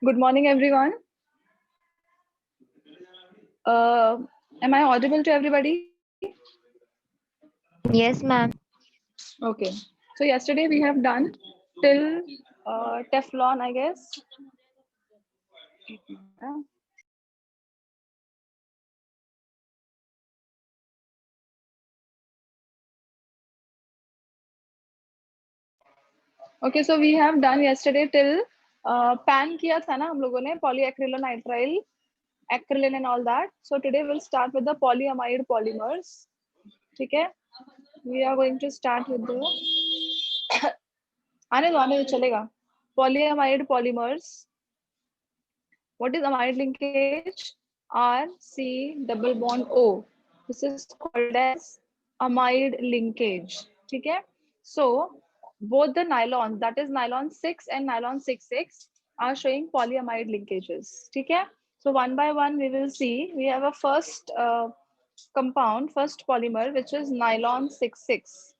Good morning, everyone. Am I audible to everybody? Yes, ma'am. Okay. So yesterday we have done till Teflon, I guess. Okay, so we have done yesterday till pan किया था ना हम लोगों ने polyacrylonitrile, acrylic and all that. So today we'll start with the polyamide polymers. ठीक है? We are going to start with the आने दो चलेगा. Polyamide polymers. What is amide linkage? R C double bond O. This is called as amide linkage. Okay. So both the nylons, that is nylon 6 and nylon 66, are showing polyamide linkages. Okay. So one by one we will see. We have a first compound, first polymer, which is nylon 66,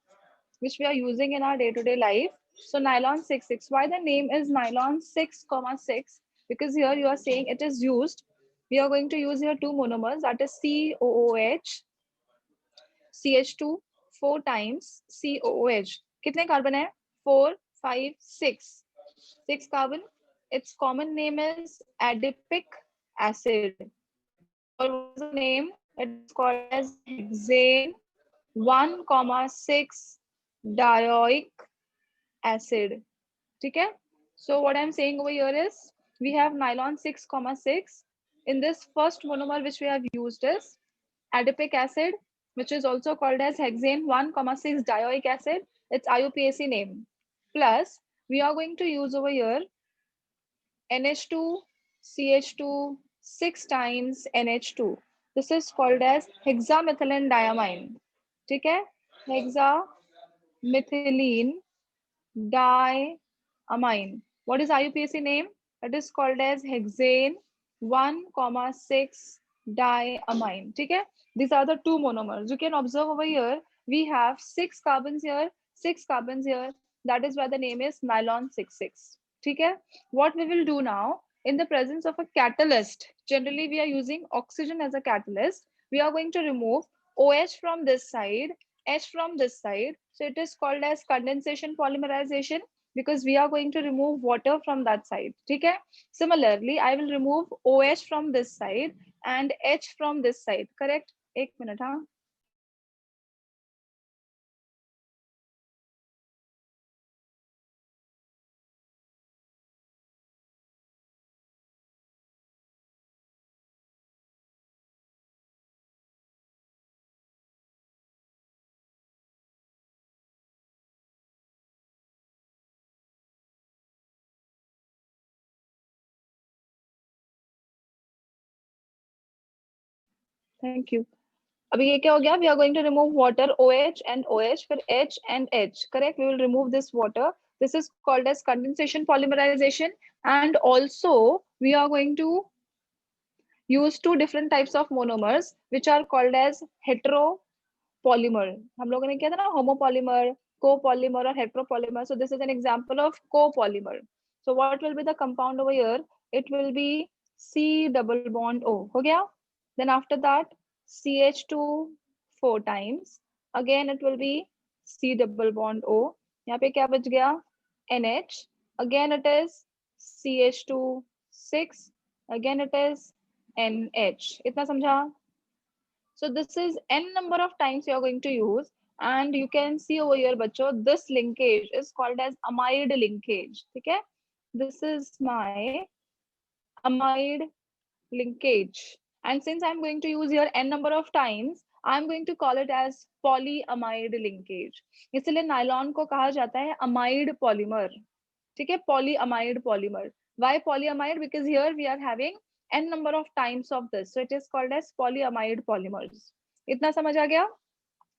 which we are using in our day-to-day life. So nylon 66. Why the name is nylon 6, 6? Because here you are saying it is used. We are going to use here two monomers, that is COOH, CH2, 4 times COOH. कितने carbon है? 4, 5, 6. 6 carbon. Its common name is adipic acid. Or what is the name? It is called as hexane 1,6 dioic acid. Okay. So what I'm saying over here is we have nylon 6,6. In this first monomer which we have used is adipic acid, which is also called as hexane 1,6 dioic acid. It's IUPAC name. Plus we are going to use over here NH2 CH2 6 times NH2. This is called as hexamethylene diamine. Okay. Hexamethylene diamine. What is IUPAC name? It is called as hexane 1,6 diamine. Okay? These are the two monomers. You can observe over here, we have 6 carbons here, 6 carbons here, That is why the name is nylon 66. ठीक है? What we will do now, in the presence of a catalyst, generally we are using oxygen as a catalyst. We are going to remove OH from this side, H from this side. So it is called as condensation polymerization, because we are going to remove water from that side. ठीक है? Similarly, I will remove OH from this side and H from this side. Correct? एक minute, हाँ. Thank you. अभी ये क्या हो गया? We are going to remove water, OH and OH, फिर H and H. Correct? We will remove this water. This is called as condensation polymerization. And also, we are going to use two different types of monomers, which are called as heteropolymer. हम लोगों ने किया था ना, homopolymer, copolymer और heteropolymer. So this is an example of copolymer. So what will be the compound over here? It will be C double bond O. हो गया? Then after that, CH2 4 times. Again, it will be C double bond O. यहाँ पे क्या बच गया? NH. Again, it is CH2 6. Again, it is NH. इतना समझा? So this is n number of times you are going to use, and you can see over here, बच्चों, this linkage is called as amide linkage. ठीक है? This is my amide linkage, and since I'm going to use here n number of times, I'm going to call it as polyamide linkage. इसलिए nylon को कहा जाता है amide polymer. ठीक है? Polyamide polymer. Why polyamide? Because here we are having n number of times of this, so it is called as polyamide polymers. इतना समझ आ गया?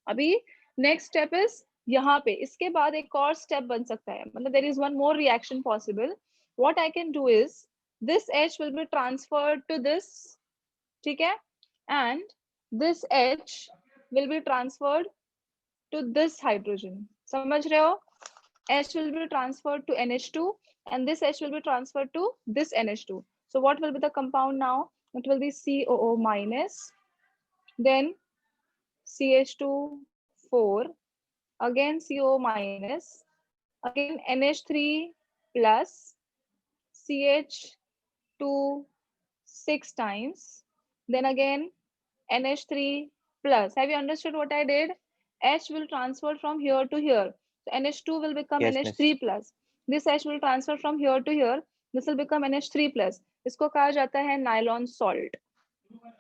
अभी next step is यहाँ पे, इसके बाद एक और step बन सकता है, मतलब there is one more reaction possible. What I can do is this H will be transferred to this, ठीक है? And this H will be transferred to this hydrogen. समझ रहे हो? H will be transferred to NH2, and this H will be transferred to this NH2. So what will be the compound now? It will be COO minus, then CH2 4, again CO minus, again NH3 plus, CH2 6 times, then again NH3 plus. Have you understood what I did? H will transfer from here to here. So NH2 will become Yes, NH3 miss. plus. This H will transfer from here to here. This will become NH3 plus. इसको कहा जाता है nylon salt.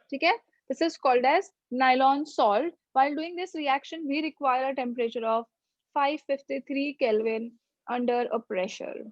ठीक है? This is called as nylon salt. While doing this reaction, we require a temperature of 553 Kelvin under a pressure.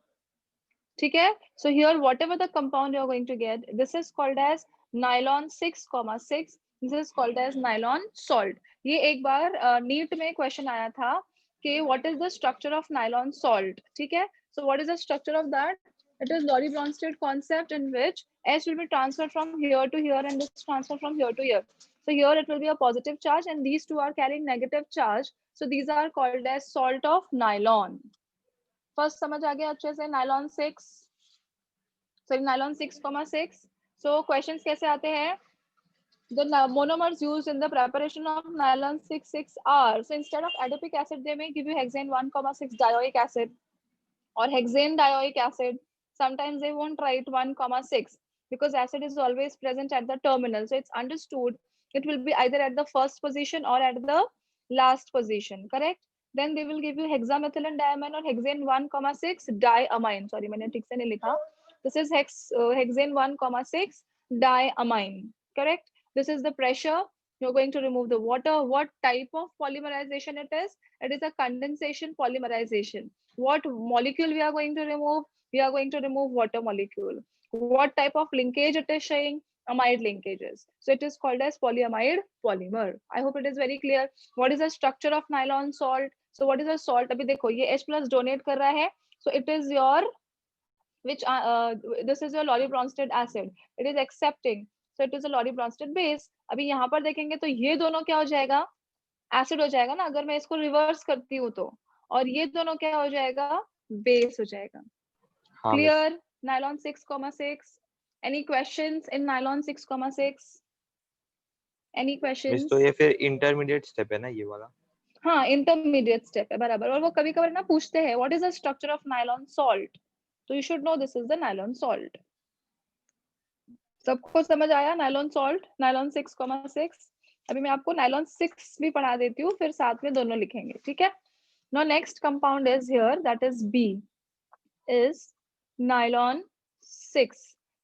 ठीक है? So here, whatever the compound you are going to get, this is called as nylon 6,6. This is called as nylon salt. ये एक बार NEET में question आया था कि what is the structure of nylon salt? ठीक है? So what is the structure of that? It is Lorry-Bronsted concept in which H will be transferred from here to here and this transfer from here to here. So here it will be a positive charge and these two are carrying negative charge. So these are called as salt of nylon. First समझ आ गया अच्छे से? nylon 6, sorry, nylon 6,6. So questions कैसे आते हैं? The monomers used in the preparation of nylon 6,6 are, so instead of adipic acid, they may give you hexane 1,6 dioic acid or hexane dioic acid. Sometimes they won't write 1,6 because acid is always present at the terminal. So it's understood it will be either at the first position or at the last position, correct? Then they will give you hexamethylene diamine or hexane 1,6 diamine. Sorry, मैंने ठीक से नहीं लिखा. This is hexane 1,6 diamine, correct? This is the pressure. You're going to remove the water. What type of polymerization it is? It is a condensation polymerization. What molecule we are going to remove? We are going to remove water molecule. What type of linkage it is showing? Amide linkages. So it is called as polyamide polymer. I hope it is very clear. What is the structure of nylon salt? So what is a salt? अभी देखो ये H plus donate कर रहा है. So it is your which this is your Lorry-Bronsted acid. It is accepting. So it is a Lorry-Bronsted base. अभी यहाँ पर देखेंगे तो ये दोनों क्या हो जाएगा? एसिड हो जाएगा ना. अगर मैं इसको रिवर्स करती हूँ तो और ये दोनों क्या हो जाएगा, बेस हो जाएगा। हाँ miss. Clear, nylon 6,6। Any questions in nylon 6,6? Any miss questions? तो ये फिर इंटरमीडिएट स्टेप है ना ये वाला? हाँ, इंटरमीडिएट स्टेप है, बराबर। और वो कभी कभार ना पूछते हैं what is the structure of nylon salt, तो you should know this is the nylon salt. सबको समझ आया नायलॉन सॉल्ट, नायलॉन 6,6? अभी मैं आपको नायलॉन 6 भी पढ़ा देती हूँ, फिर साथ में दोनों लिखेंगे, ठीक है। Now next compound is here, that is B, is nylon 6।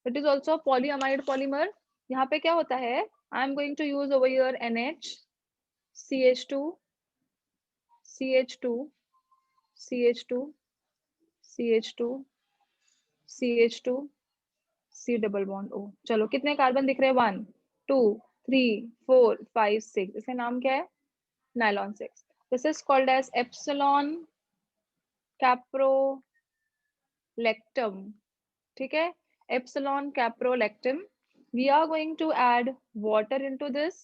It is also polyamide polymer. यहाँ पे क्या होता है, I am going to use over here NH, CH2, CH2, CH2, CH2, CH2, C double bond O। चलो कितने carbon दिख रहे हैं, 1 2 3 4 5 6। इसका नाम क्या है, nylon 6। This is called as epsilon caprolactam, ठीक है, epsilon caprolactam. We are going to add water into this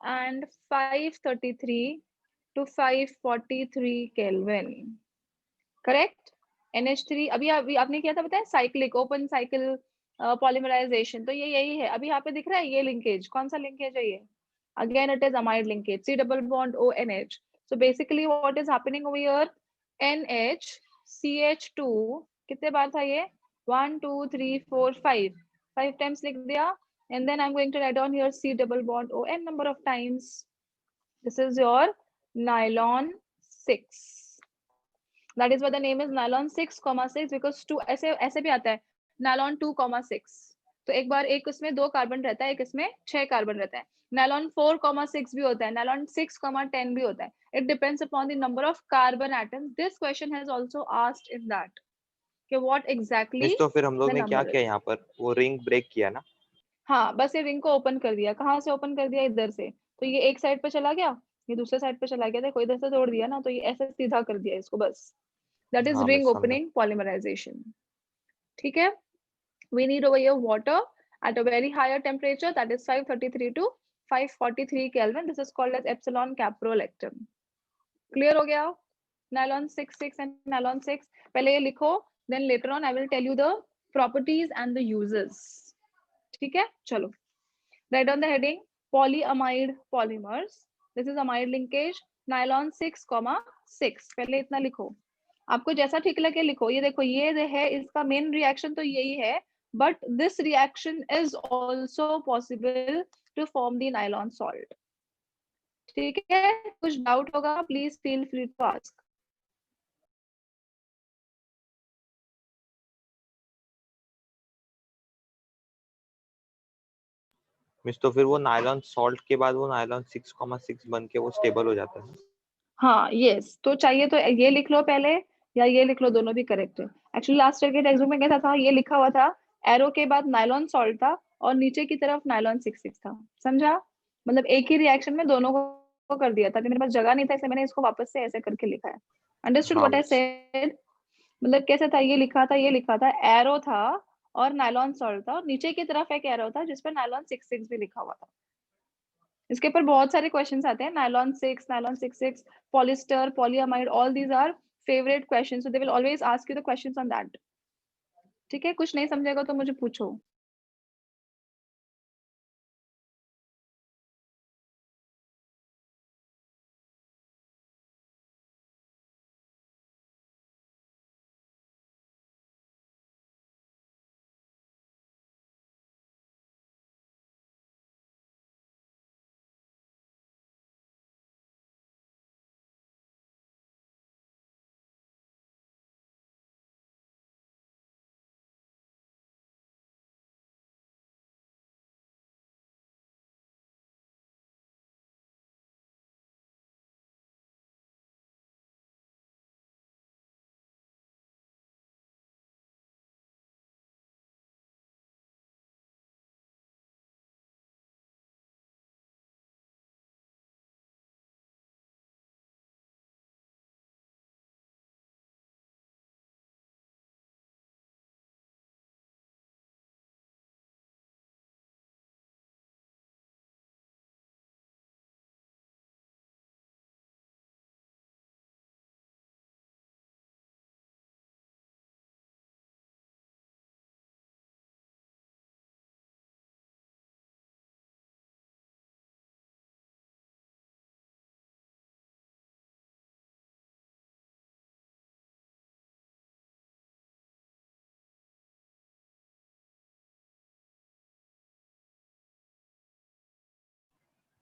and 533 to 543 Kelvin, correct. NH3 अभी आपने किया था, बताया साइक्लिक ओपन साइकिल पॉलीमराइजेशन, तो ये यही है। अभी यहाँ पे दिख रहा है ये लिंकेज, कौन सा लिंकेज है ये, again it is amide linkage, C double bond O NH। So basically what is happening over here, NH CH2, कितने बार था ये, 1 2 3 4 5, 5 टाइम्स लिख दिया। And then I am going to write down here C double bond O n number of times. This is your nylon 6। That is why the name is nylon 6,6 because 2 ऐसे ऐसे भी आता है nylon 2,6। तो एक बार एक उसमें 2 कार्बन रहता है, एक इसमें 6 कार्बन रहता है। nylon 4,6 भी होता है, nylon 6,10 भी होता है। It depends upon the number of carbon atoms. This question has also asked in that कि what exactly मिस तो फिर हम लोग the ने क्या number किया is। यहाँ पर, वो रिंग ब्रेक किया ना? हाँ, बस ये रिंग को ओपन कर दिया। कहाँ से ओपन कर दिया, इधर से। तो ये एक साइड पे चला गया, ये दूसरे साइड पे चला गया, देखो इधर से तोड़ दिया ना, तो ये ऐसे सीधा कर दिया इसको बस। That is हाँ ring मिस समझा। opening polymerization, ठीक है। We need over here water at a very higher temperature, that is 533 to 543 Kelvin. This is called as epsilon caprolactam. Clear हो गया, nylon 6,6 and nylon 6। पहले ये लिखो, then later on I will tell you the properties and the uses, ठीक है। चलो, write down the heading polyamide polymers. This is amide linkage nylon 6,6। पहले इतना लिखो, आपको जैसा ठीक लगे लिखो। ये देखो, ये है इसका मेन रिएक्शन तो यही है, but this reaction is also possible to form the nylon salt, ठीक है। कुछ डाउट होगा please feel free to ask. Miss तो फिर वो नायलॉन सॉल्ट के बाद वो नायलॉन 6,6 बन के वो स्टेबल हो जाता है? हाँ यस, तो चाहिए तो ये लिख लो पहले, या ये लिख लो, दोनों भी करेक्ट है। एक्चुअली लास्ट ईयर के टेक्स्ट बुक में कैसा था, ये लिखा हुआ था, एरो के बाद नायलॉन सॉल्ट था और नीचे की तरफ नायलॉन 6,6 था, समझा। मतलब एक ही रिएक्शन में दोनों को कर दिया था, मेरे पास जगह नहीं था इसलिए मैंने इसको वापस से ऐसे करके लिखा है। अंडरस्टूड हाँ व्हाट आई मिस। सेड। मतलब कैसे था, ये लिखा था, ये लिखा था, एरो था और नायलॉन सॉल्ट था, और नीचे की तरफ एक एरो था जिसपे नायलॉन 6,6 भी लिखा हुआ था। इसके ऊपर बहुत सारे क्वेश्चंस आते हैं, nylon 6, nylon 6,6, polyester, polyamide, all these are favourite questions, so they will always ask you the questions on that, ठीक है। कुछ नहीं समझेगा तो मुझे पूछो।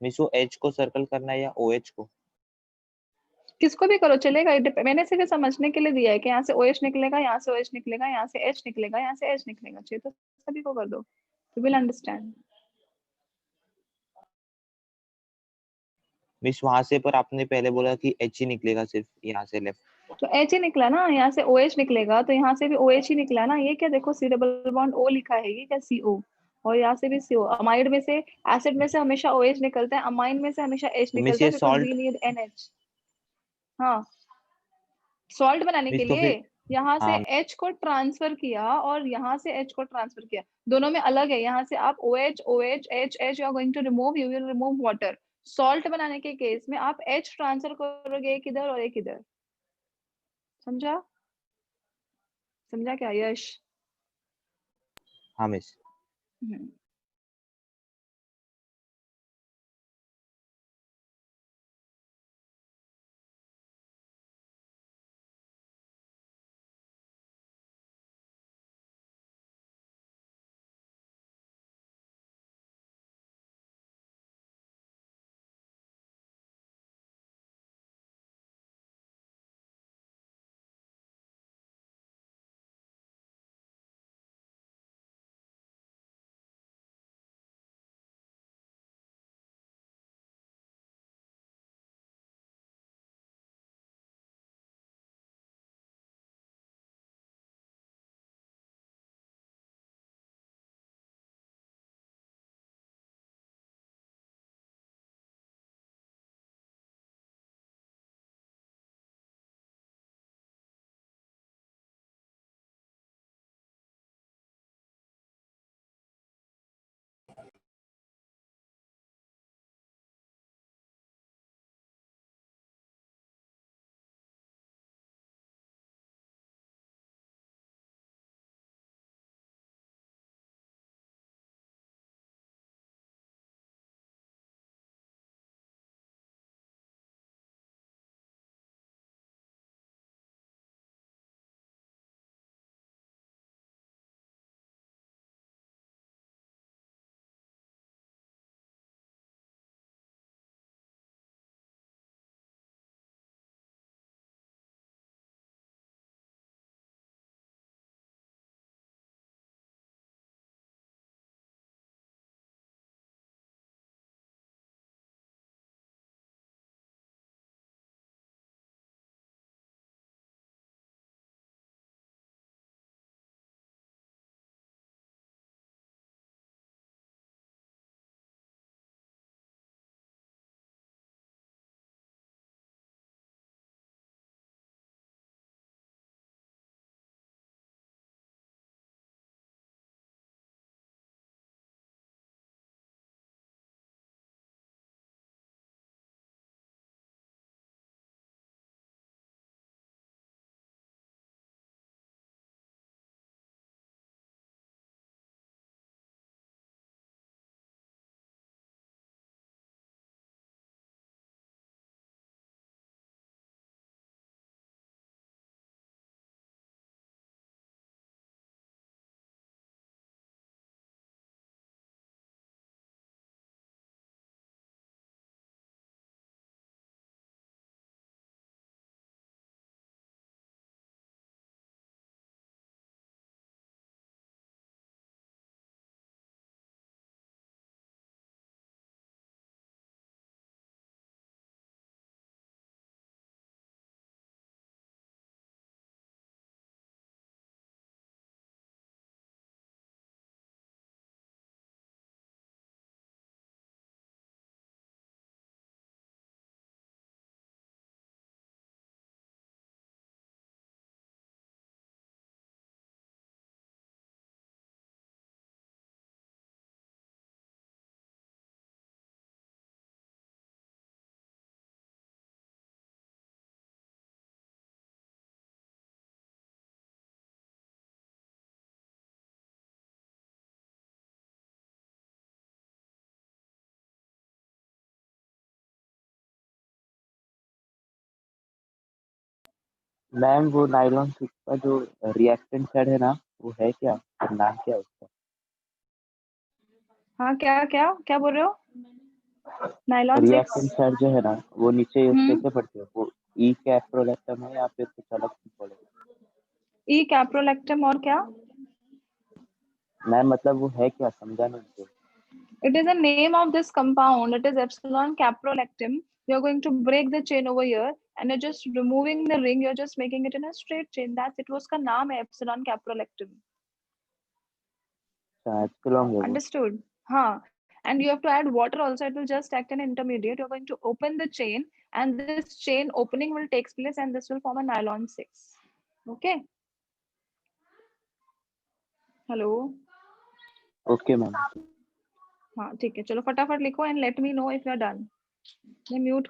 मिस वो एच को सर्कल करना है या ओ एच को? किसको भी करो चलेगा, मैंने सिर्फ ये समझने के लिए दिया है कि यहाँ से ओ एच निकलेगा, यहाँ से ओ एच निकलेगा, यहाँ से एच निकलेगा, यहाँ से एच निकलेगा, चाहिए तो सभी को कर दो, यू विल अंडरस्टैंड। मिस वहां से पर आपने पहले बोला कि एच ही निकलेगा सिर्फ यहाँ से लेफ्ट। तो एच ही निकला ना, यहाँ से ओ एच निकलेगा तो यहाँ से भी ओ एच ही निकला ना। ये क्या देखो, सी डबल बॉन्ड ओ लिखा है, ये क्या सी ओ, और यहाँ से भी सी ओ। अमाइड में से, एसिड में से हमेशा ओ एच निकलता है, अमाइन में से हमेशा एच तो मिस निकलता ये है, because salt, we need N H. हाँ, सॉल्ट बनाने के मिस तो लिए फिर यहाँ से हाँ H को ट्रांसफर किया और यहाँ से H को ट्रांसफर किया, दोनों में अलग है। यहाँ से आप OH OH H H you are going to remove, you will remove water. Salt बनाने के केस में आप H ट्रांसफर करोगे एक इधर और एक इधर। समझा? समझा क्या यश? हाँ मिस। हम्म। मैम वो नायलॉन सिक्स का जो रिएक्टेंट साइड है ना, वो है क्या, नाम क्या है उसका? हाँ, क्या क्या क्या बोल रहे हो? Nylon reactant 6। साइड जो है ना वो नीचे कैसे पड़ती है, वो ई कैप्रोलैक्टम है या फिर कुछ अलग से पड़ेगा? ई कैप्रोलैक्टम और क्या? मैम मतलब वो है क्या, समझा नहीं मुझे। It is a name of this compound. It is epsilon caprolactam. You're going to break the chain over here, and you're just removing the ring. You're just making it in a straight chain. That's it. वो उसका नाम है epsilon caprolactam. अच्छा epsilon है वो। Understood? हाँ. And you have to add water also. It will just act an intermediate. You're going to open the chain, and this chain opening will take place, and this will form a nylon 6. Okay. Hello. Okay ma'am. हाँ ठीक है, चलो फटाफट लिखो and let me know if you are done. मैं mute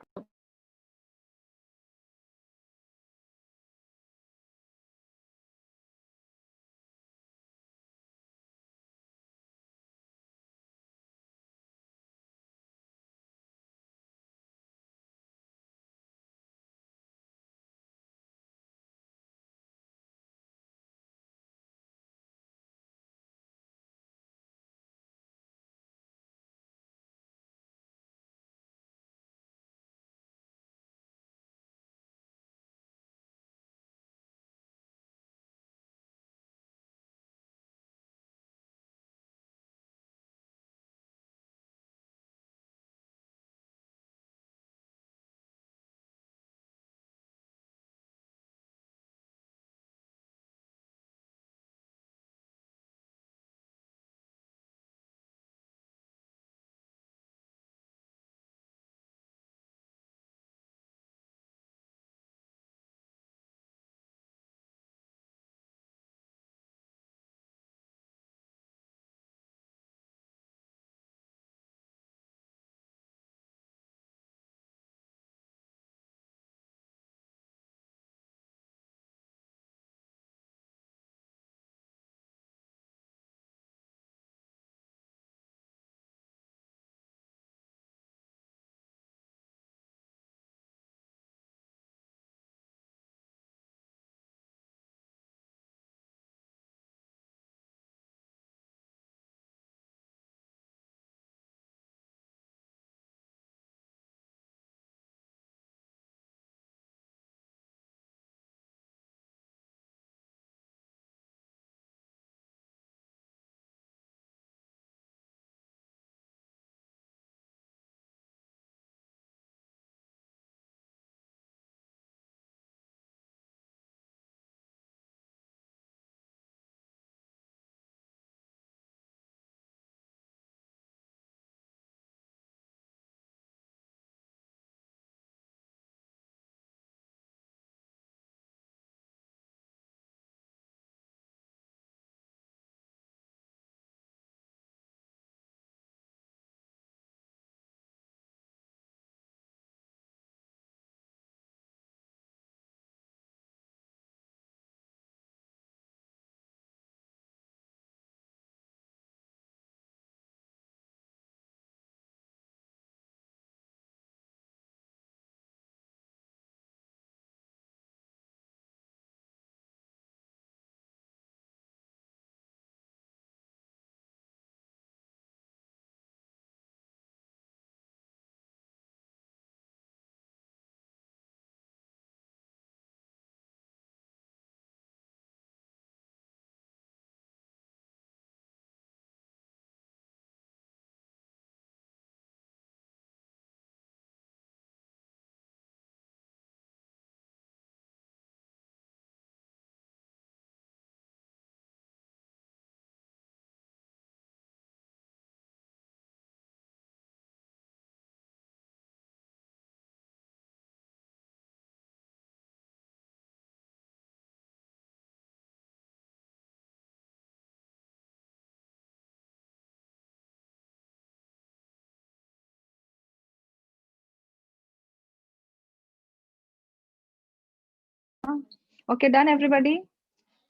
Okay, done everybody.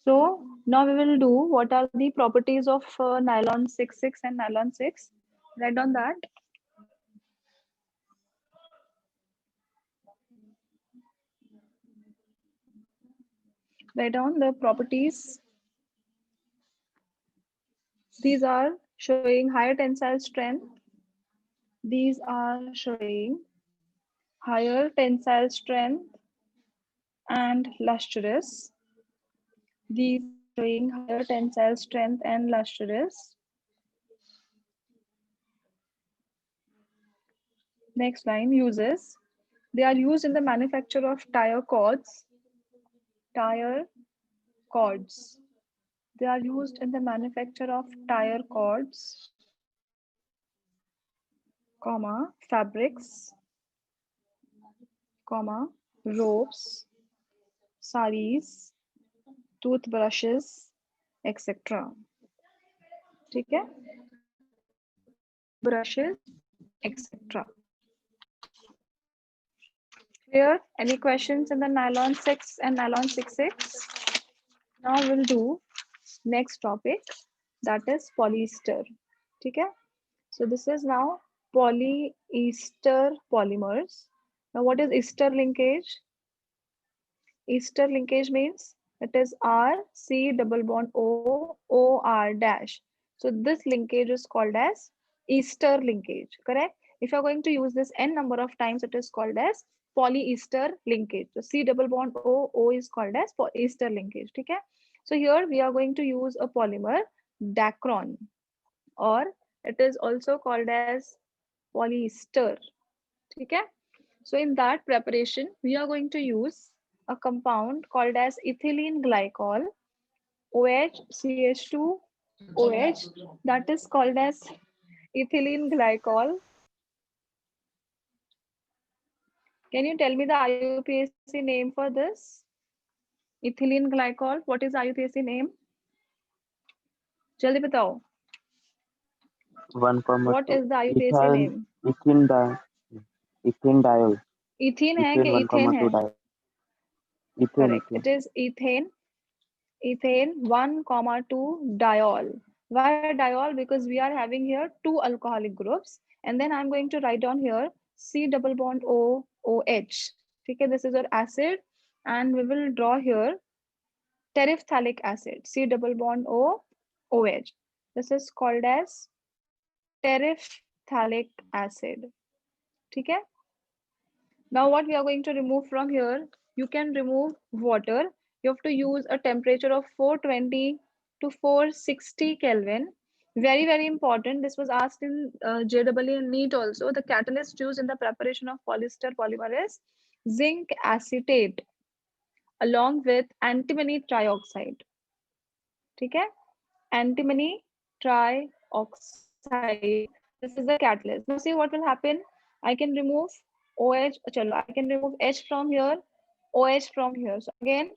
So now we will do what are the properties of nylon 6,6 and nylon 6. Write down that. Write down the properties. These are showing higher tensile strength, These are showing higher tensile strength and lustrous. These are showing higher tensile strength and lustrous. Next line, uses. They are used in the manufacture of tire cords. Tire cords. They are used in the manufacture of tire cords, comma, fabrics, comma, ropes, saris, toothbrushes, etc. ठीक है? Brushes, etc. Clear? Any questions in the nylon 6 and nylon 6/6? Now we'll do next topic, that is polyester. ठीक है? So this is now polyester polymers. Now what is ester linkage? Ester linkage means it is R C double bond O O R dash. So this linkage is called as ester linkage, correct? If you're going to use this n number of times, it is called as polyester linkage. So C double bond O O is called as ester linkage. Okay? So here we are going to use a polymer Dacron, or it is also called as polyester. Okay? So in that preparation, we are going to use a compound called as ethylene glycol, OHCH2 OH, that is called as ethylene glycol. Can you tell me the IUPAC name for this? Ethylene glycol, what is IUPAC name? जल्दी बताओ. 1,2 What is the IUPAC ethyl name? ethanediol. Ethene है कि Ethane ethane है? 1,2 diol. Correct. Ethane. It is ethane. Ethane 1,2 diol. Why diol? Because we are having here two alcoholic groups, and then I'm going to write down here C double bond O OH. Okay, this is our acid, and we will draw here terephthalic acid, C double bond O OH. This is called as terephthalic acid. Okay. Now what we are going to remove from here, you can remove water. You have to use a temperature of 420 to 460 Kelvin. Very, very important. This was asked in JEE and NEET also. The catalyst used in the preparation of polyester polymer is zinc acetate along with antimony trioxide. Okay? Antimony trioxide. This is the catalyst. Now see what will happen. I can remove OH. Chalo, I can remove H from here, OH from here. So again,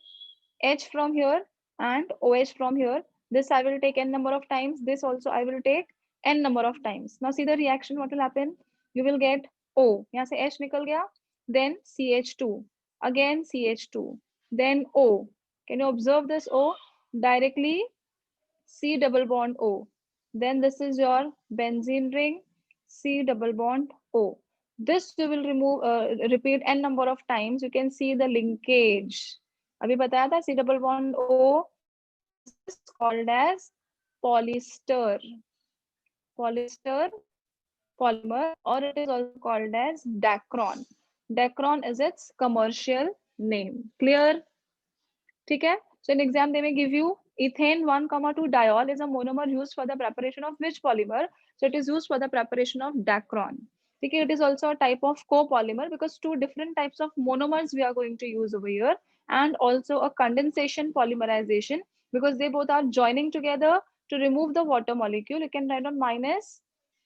H from here and OH from here. This I will take n number of times. This also I will take n number of times. Now see the reaction. What will happen? You will get O. यहाँ से H निकल गया. Then CH2. Again CH2. Then O. Can you observe this O? Directly C double bond O. Then this is your benzene ring, C double bond O. This you will remove, repeat n number of times. You can see the linkage. अभी बताया था C double bond O. This is called as polyester. Polyester polymer, or it is also called as Dacron. Dacron is its commercial name. Clear? ठीक है? So in exam they may give you ethane 1,2 diol is a monomer used for the preparation of which polymer? So it is used for the preparation of Dacron. Okay, it is also a type of copolymer because two different types of monomers we are going to use over here, and also a condensation polymerization because they both are joining together to remove the water molecule. You can write on minus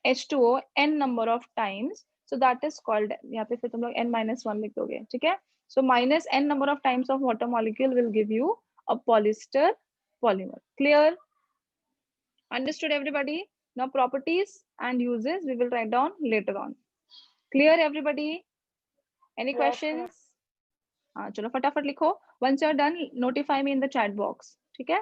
H2O n number of times. So that is called, यहाँ पे फिर तुम लोग n minus 1 लिख दोगे, ठीक है? So minus n number of times of water molecule will give you a polyester polymer. Clear? Understood everybody? Now properties and uses we will write down later on. Clear everybody? Any questions? हाँ चलो फटाफट लिखो. Once you are done, notify me in the chat box. ठीक है?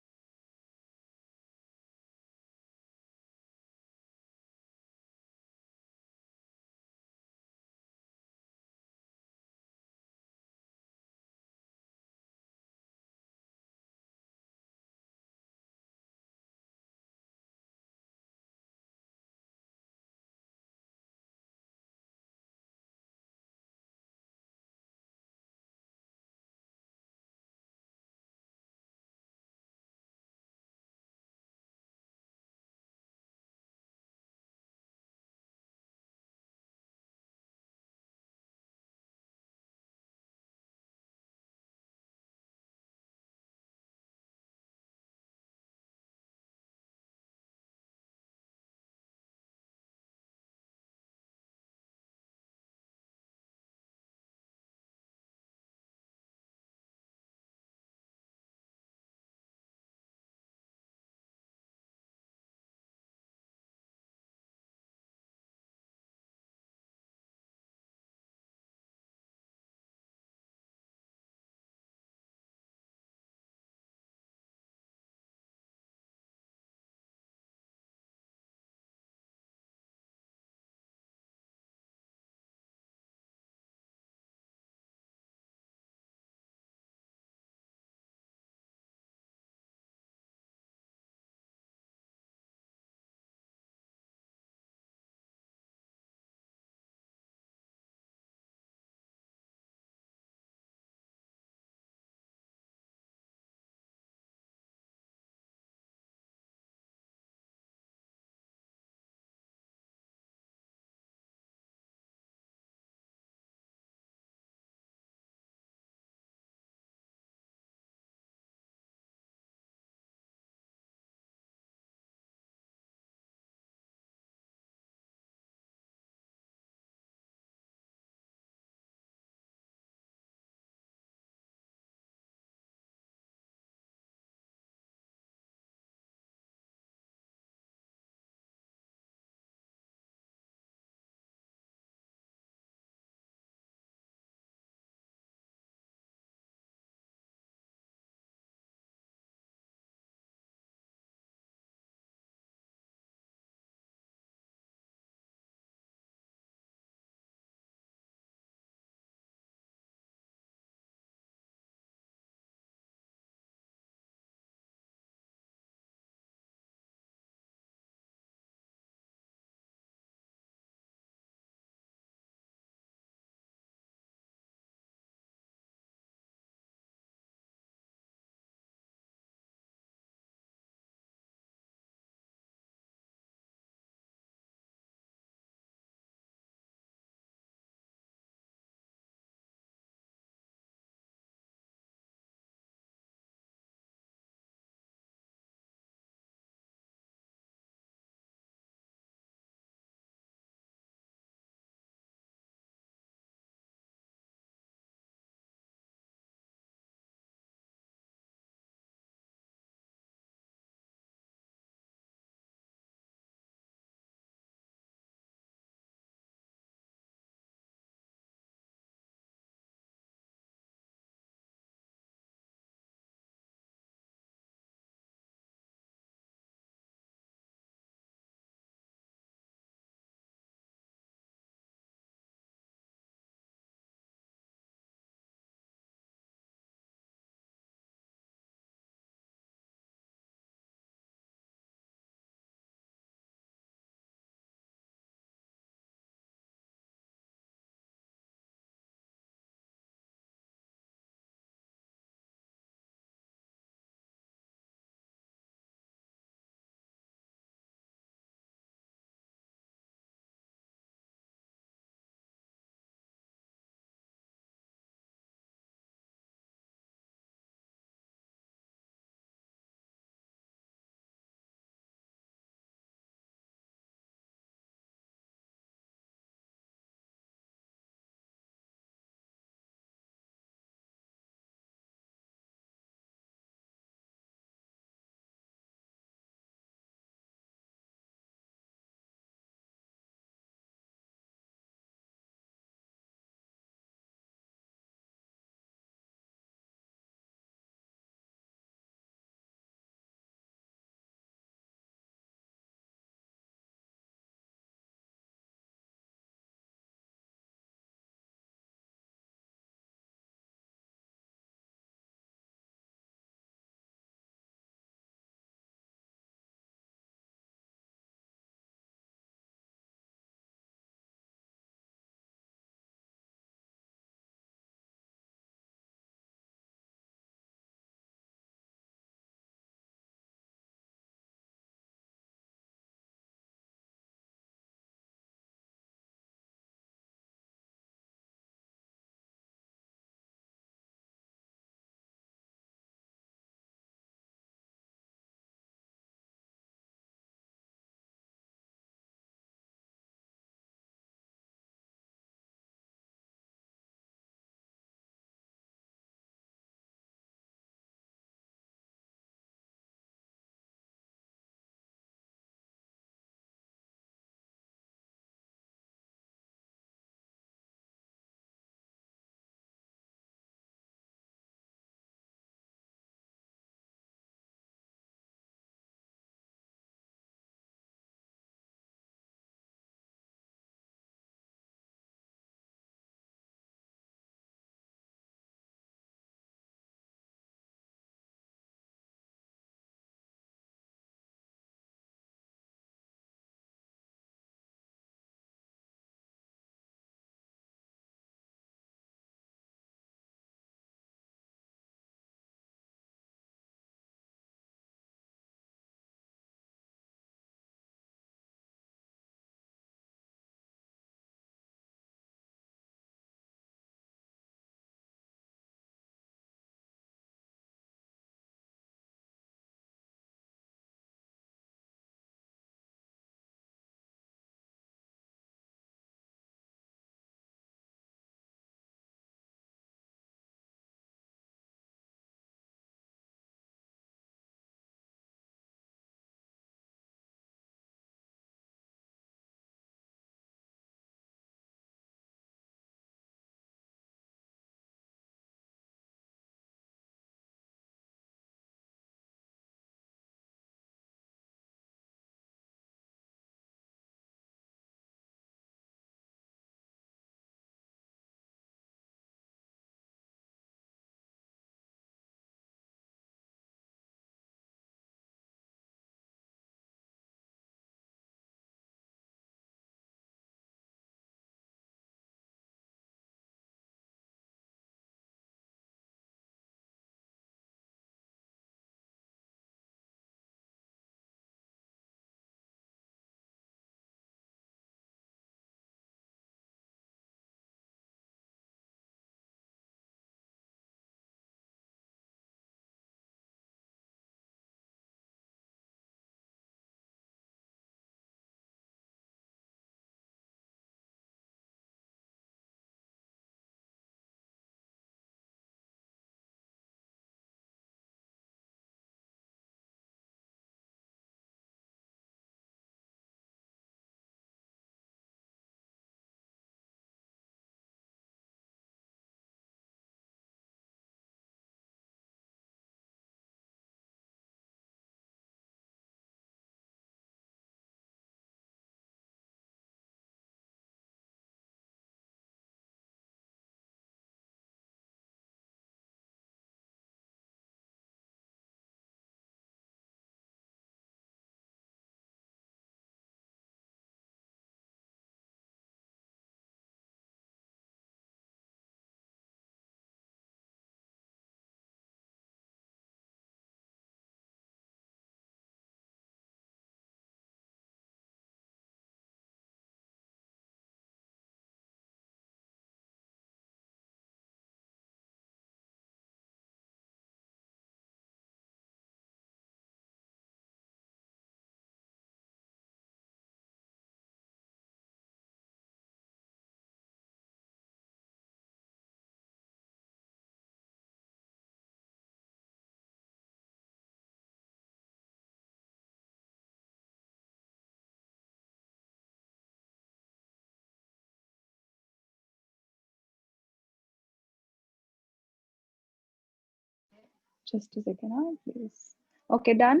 Just a second, please. Okay, done.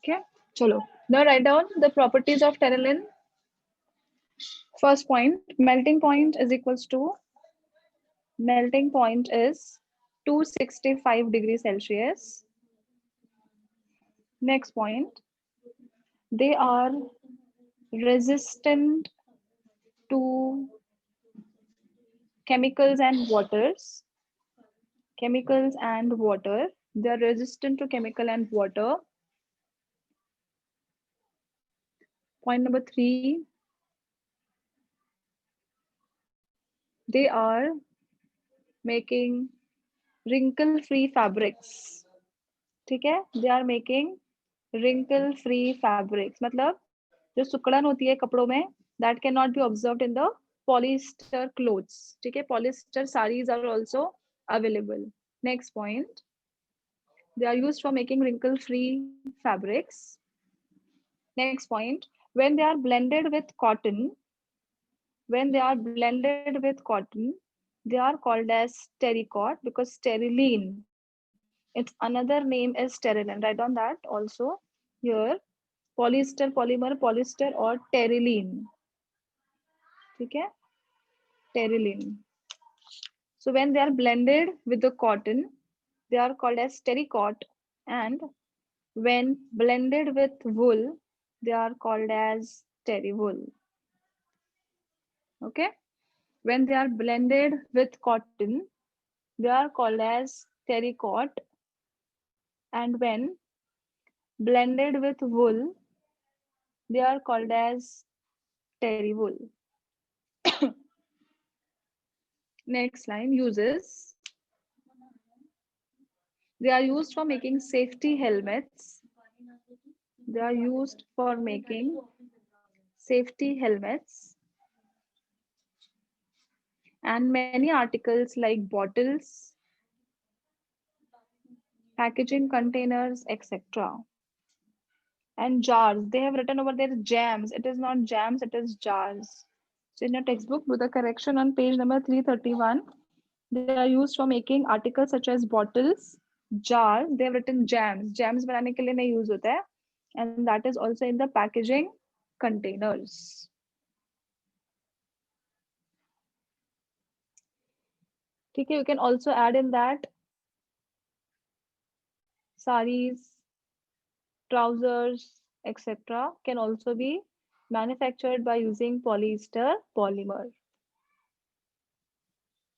Okay, chalo. Now write down the properties of terrain. First point, melting point is equals to, melting point is 265 degrees Celsius. Next point, they are resistant to chemicals and waters. Chemicals and water. They are resistant to chemical and water. Point number 3, they are making wrinkle free fabrics. ठीक है, they are making wrinkle free fabrics, मतलब जो सुकड़न होती है कपड़ों में, that cannot be observed in the polyester clothes. ठीक है, polyester sarees are also available. Next point, they are used for making wrinkle free fabrics. Next point, when they are blended with cotton, when they are blended with cotton, they are called as terracotta, because terylene, its another name is terylene. Write down that also here. Polyester, polymer, polyester or terylene. Okay, terylene. So when they are blended with the cotton, they are called as terracotta, and when blended with wool, they are called as terrywool. Okay, when they are blended with cotton, they are called as terracotta, and when blended with wool, they are called as terrywool. Next line, uses. They are used for making safety helmets. They are used for making safety helmets and many articles like bottles, packaging containers, etc. And jars. They have written over there jams. It is not jams, it is jars. So in your textbook, do the correction on page number 331. They are used for making articles such as bottles, jars. They have written jams. Jams बनाने के लिए नहीं use होता है. And that is also in the packaging containers. ठीक है, you can also add in that saris, trousers, etc. can also be manufactured by using polyester polymer.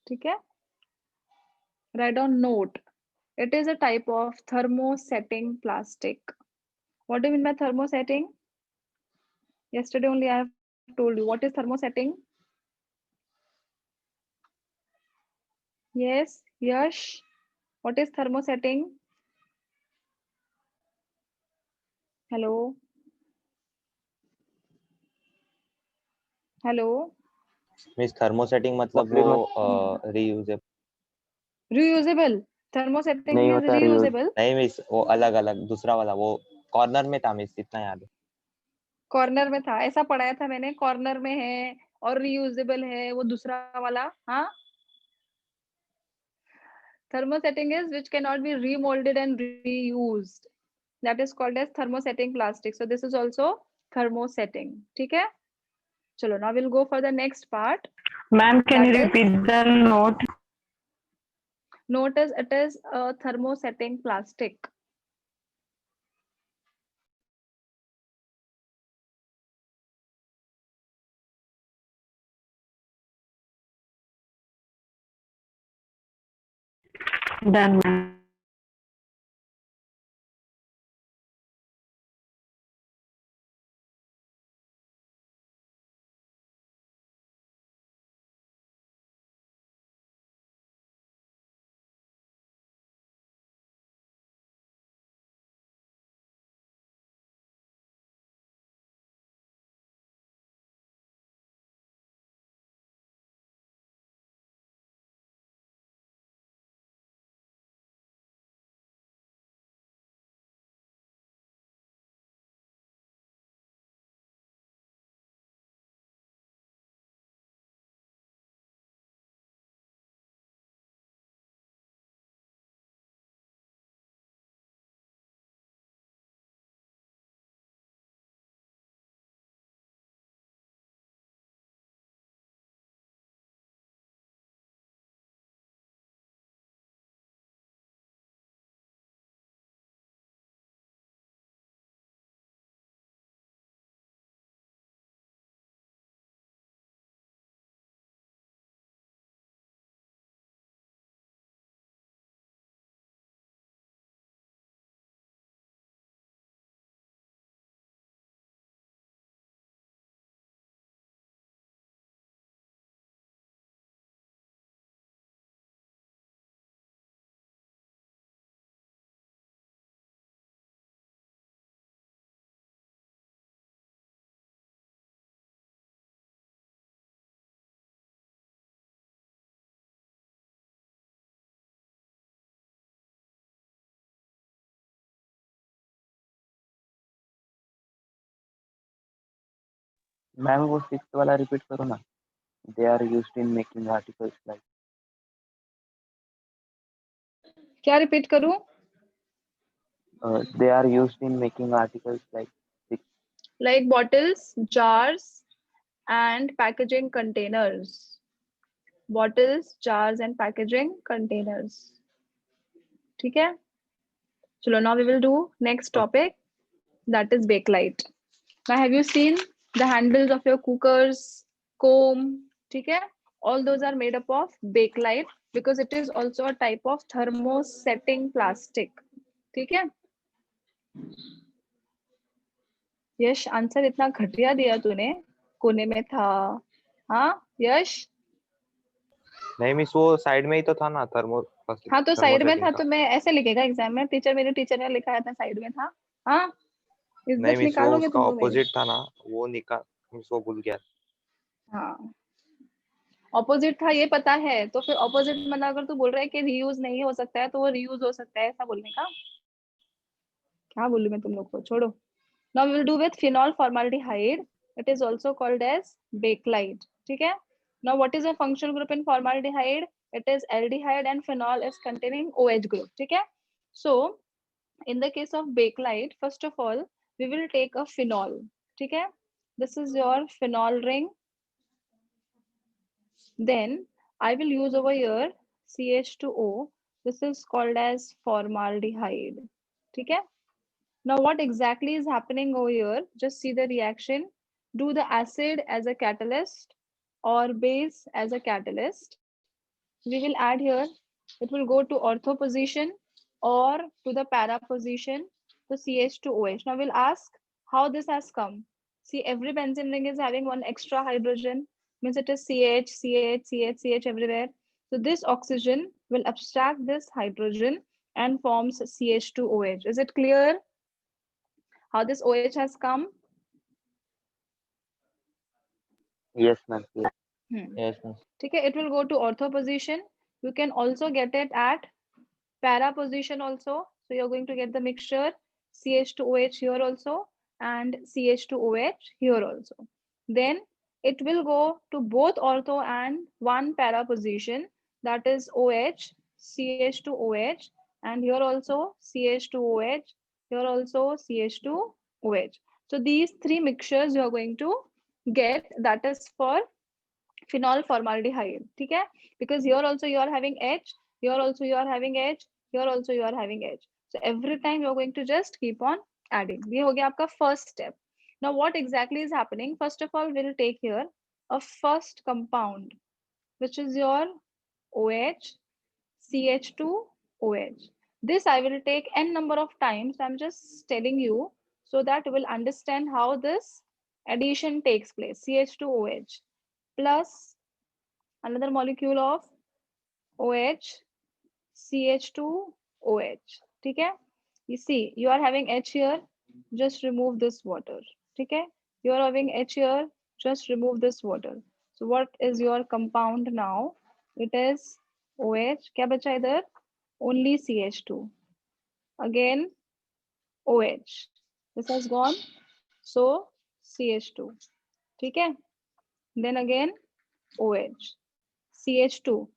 ठीक है? Write down note. It is a type of thermosetting plastic. What do you mean by thermosetting? Yesterday only I have told you. What is thermosetting? Yes, Yash. What is thermosetting? Hello? Hello? Means thermosetting मतलब कपड़े वो reusable Reusable. Thermosetting नहीं means होता reuse. reusable. नहीं miss, वो अलग अलग दूसरा वाला वो कॉर्नर में था मिस, इतना याद है. कॉर्नर में था, ऐसा पढ़ाया था मैंने. कॉर्नर में है और रियूजेबल है वो दूसरा वाला. हाँ, thermosetting is which cannot be remolded and reused. That is called as thermosetting plastic. So this is also thermosetting. ठीक है, चलो. Now we'll go for the next part. Ma'am, can you That is, repeat the note? note is, it is a thermosetting plastic. Done, ma'am. Ma'am वो 6th वाला repeat करो ना. They are used in making articles like. क्या repeat करूं? They are used in making articles like. Like bottles, jars and packaging containers. Bottles, jars and packaging containers. ठीक है, चलो now we will do next topic, that is bakelite. Now have you seen the handles of your cookers, comb? ठीक है, all those are made up of bakelite because it is also a type of thermosetting plastic. ठीक है, यश answer इतना घटिया दिया तूने, कोने में था. हाँ यश, नहीं मिस, वो साइड में ही तो था ना थर्मो. हाँ तो साइड में था तो मैं ऐसे लिखेगा एग्जाम में, मेरे टीचर ने लिखा था साइड में था. हाँ, नहीं इज्जत मिस, वो निकालोगे उसका तुम लोग मेरी. ऑपोजिट था ना, वो निकाल मिस, वो भूल गया. हाँ, ऑपोजिट था ये पता है, तो फिर ऑपोजिट मतलब अगर तू बोल रहा है कि रीयूज नहीं हो सकता है तो वो रीयूज हो सकता है, ऐसा बोलने का. क्या बोलूं मैं तुम लोग को, छोड़ो. Now we will do with phenol formaldehyde. It is also called as bakelite. ठीक है. Now what is a functional group in formaldehyde? It is aldehyde and phenol is containing OH group. ठीक है. So in the case of bakelite, first of all, we will take a phenol. ठीक है. This is your phenol ring. Then I will use over here CH2O. This is called as formaldehyde. ठीक है. Now what exactly is happening over here? Just see the reaction. Do the acid as a catalyst or base as a catalyst. We will add here, it will go to ortho position or to the para position, to CH2OH. Now we'll ask how this has come. See, every benzene ring is having one extra hydrogen, means it is CH, CH, CH, CH everywhere. So this oxygen will abstract this hydrogen and forms CH2OH. Is it clear how this OH has come? Yes ma'am. Yes. Yes miss. ठीक है, it will go to ortho position. You can also get it at para position also. So you're going to get the mixture CH2OH here also and CH2OH here also. Then it will go to both ortho and one para position, that is OH, CH2OH, and here also CH2OH, here also CH2OH. So these three mixtures you are going to get, that is for phenol formaldehyde. ठीक है, because here also you are having H, here also you are having H, here also you are having H. So every time you are going to just keep on adding. ये हो गया आपका first step. Now what exactly is happening? First of all, we'll take here a first compound, which is your OH, CH2OH. This I will take n number of times. I'm just telling you so that you will understand how this addition takes place. CH2OH plus another molecule of OH, CH2OH. ठीक है, you see you are having H here, just remove this water. ठीक है, you are having H here, just remove this water. So what is your compound now? It is OH. क्या बचा इधर? Only CH2. Again OH. This has gone. So CH2. ठीक है, then again OH, CH2.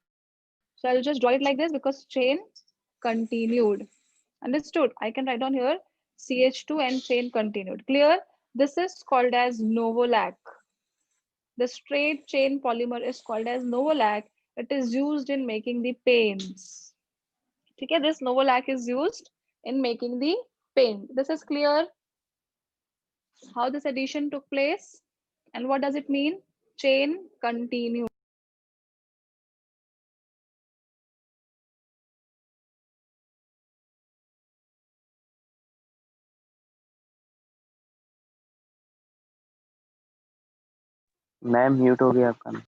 So I'll just draw it like this because chain continued. Understood? I can write down here CH2 and chain continued. Clear? This is called as Novolac. The straight chain polymer is called as Novolac. It is used in making the paints. Okay, this Novolac is used in making the paint. This is clear how this addition took place and what does it mean? Chain continued. Ma'am mute हो गया आपका नाम.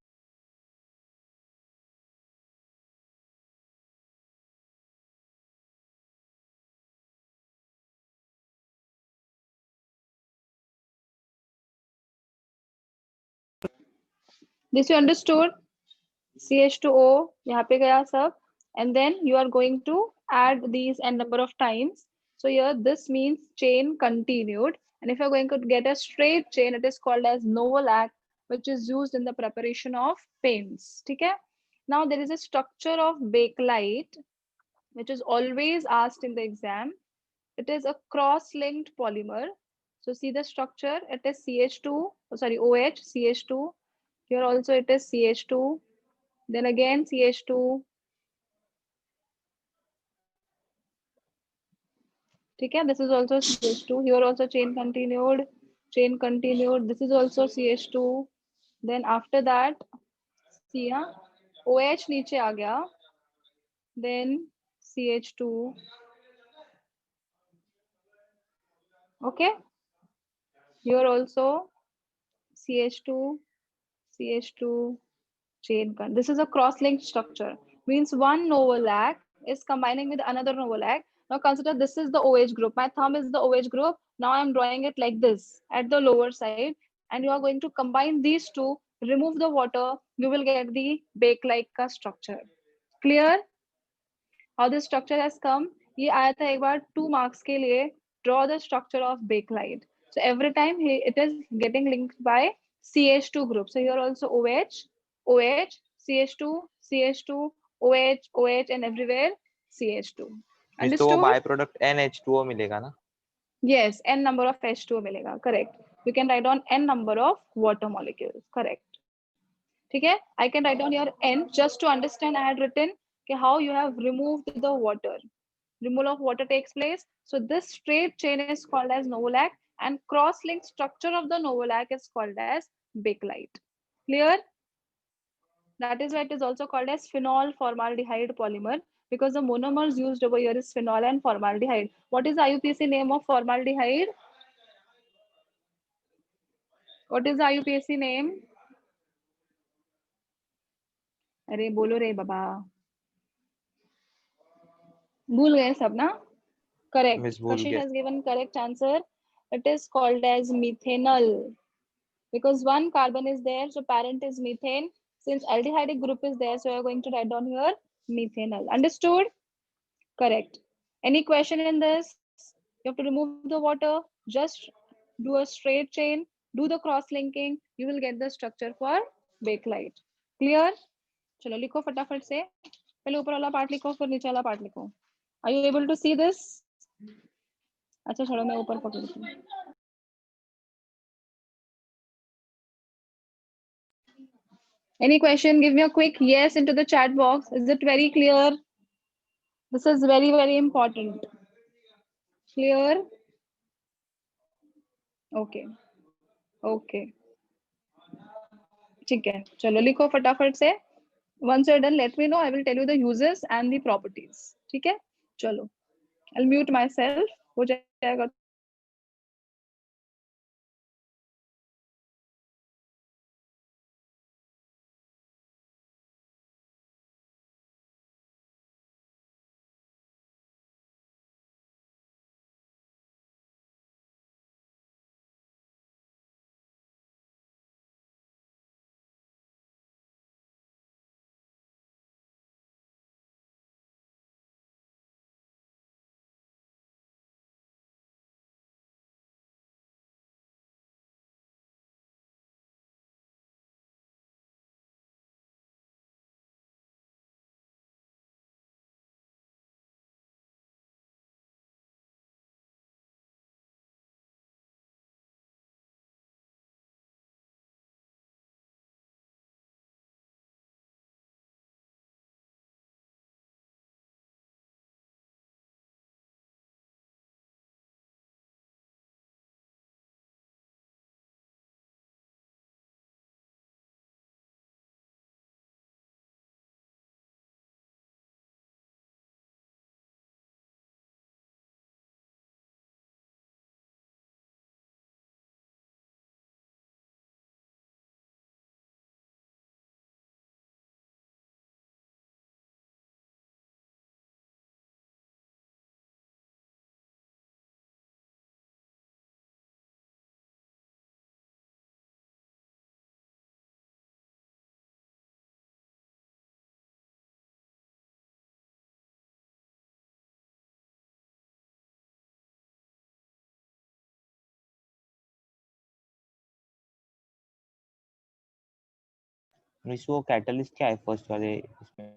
This you understood? CH2O यहाँ पे गया सब, and then you are going to add these n number of times. So here this means chain continued, And if you're going to get a straight chain, it is called as novolac, which is used in the preparation of paints. Okay. Now there is a structure of bakelite, which is always asked in the exam. It is a cross-linked polymer. So see the structure. It is CH2, oh, sorry, OH, CH2. Here also it is CH2. Then again CH2. Okay, this is also CH2. Here also chain continued, chain continued. This is also CH2. Then after that, see, OH नीचे आ गया. Then CH2. Okay. Here also CH2, CH2, chain. This is a cross-linked structure. Means one novolac is combining with another novolac. Now consider this is the OH group. My thumb is the OH group. Now I'm drawing it like this at the lower side. And you are going to combine these two, remove the water, you will get the bake-like ka structure. Clear? How this structure has come? ये आया था एक बार 2 marks के लिए. Draw the structure of bakelite. So every time it is getting linked by CH2 group. So here also OH, OH, CH2, CH2, OH, OH, and everywhere CH2. Means तो वो Understood? By product NH2O मिलेगा ना? Yes, n number of H2O मिलेगा. Correct. You can write down n number of water molecules. Correct. ठीक है? I can write down your n just to understand. I had written how you have removed the water. Removal of water takes place. So this straight chain is called as novolac, and cross-linked structure of the novolac is called as bakelite. Clear? That is why it is also called as phenol formaldehyde polymer, because the monomers used over here is phenol and formaldehyde. What is the IUPAC name of formaldehyde? What is the IUPAC name? अरे बोलो रे बाबा, भूल गए सब ना? Correct. Miss भूल Kashish गए. has given correct answer. It is called as methanol, because one carbon is there, so parent is methane. Since aldehydic group is there, so we are going to write down here methanol. Understood? Correct. Any question in this? You have to remove the water, just do a straight chain, do the cross linking, you will get the structure for bakelite. Clear? चलो लिखो फटाफट से. पहले ऊपर वाला part लिखो, फिर नीचे वाला पार्ट लिखो. Are you able to see this? अच्छा छोड़ो, मैं ऊपर पकड़ती हूँ. Any question? Give me a quick yes into the chat box. Is it very clear? This is very, very important. Clear? Okay. Okay. ठीक है, चलो लिखो फटाफट से. Once you're done, let me know. I will tell you the uses and the properties. ठीक है, चलो. I'll mute myself. हो जाएगा मिस वो कैटलिस्ट क्या है फर्स्ट वाले इसमें?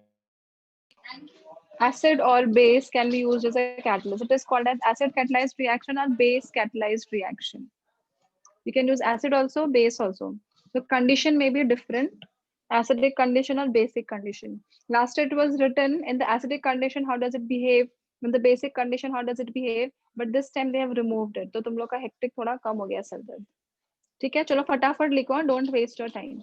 Acid or base can be used as a catalyst. It is called as acid catalyzed reaction or base catalyzed reaction. You can use acid also, base also. So condition may be different, acidic condition or basic condition. Last it was written in the acidic condition how does it behave, in the basic condition how does it behave, but this time they have removed it. तो तुम लोग का hectic थोड़ा कम हो गया sir दर्द. ठीक है, चलो फटाफट लिखो, don't waste your time.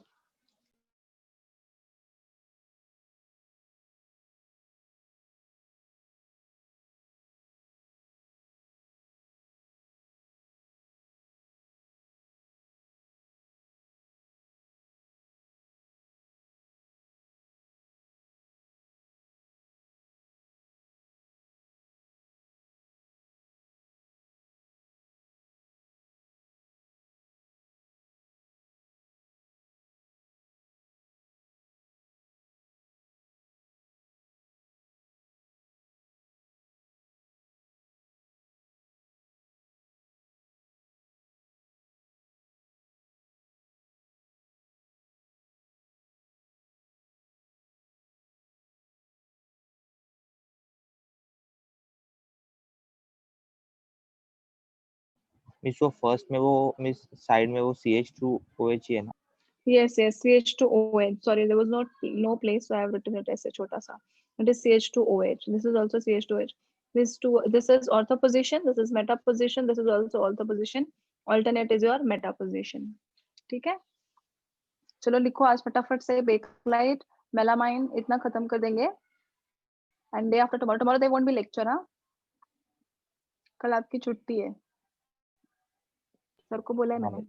Miss वो फर्स्ट में वो मिस साइड में वो CH2OH ही है ना? Yes, yes, CH2OH. Sorry, there was no place, so I have written it as a chota sa. It is CH2OH. This is also CH2OH. This is ortho position. This is meta position. This is also ortho position. Alternate is your meta position. ठीक है, चलो लिखो आज फटाफट से. Bakelite, melamine, इतना खत्म कर देंगे. And day after tomorrow they won't be lecture. हाँ, कल आपकी छुट्टी है, सर को बोला है हाँ, मैंने.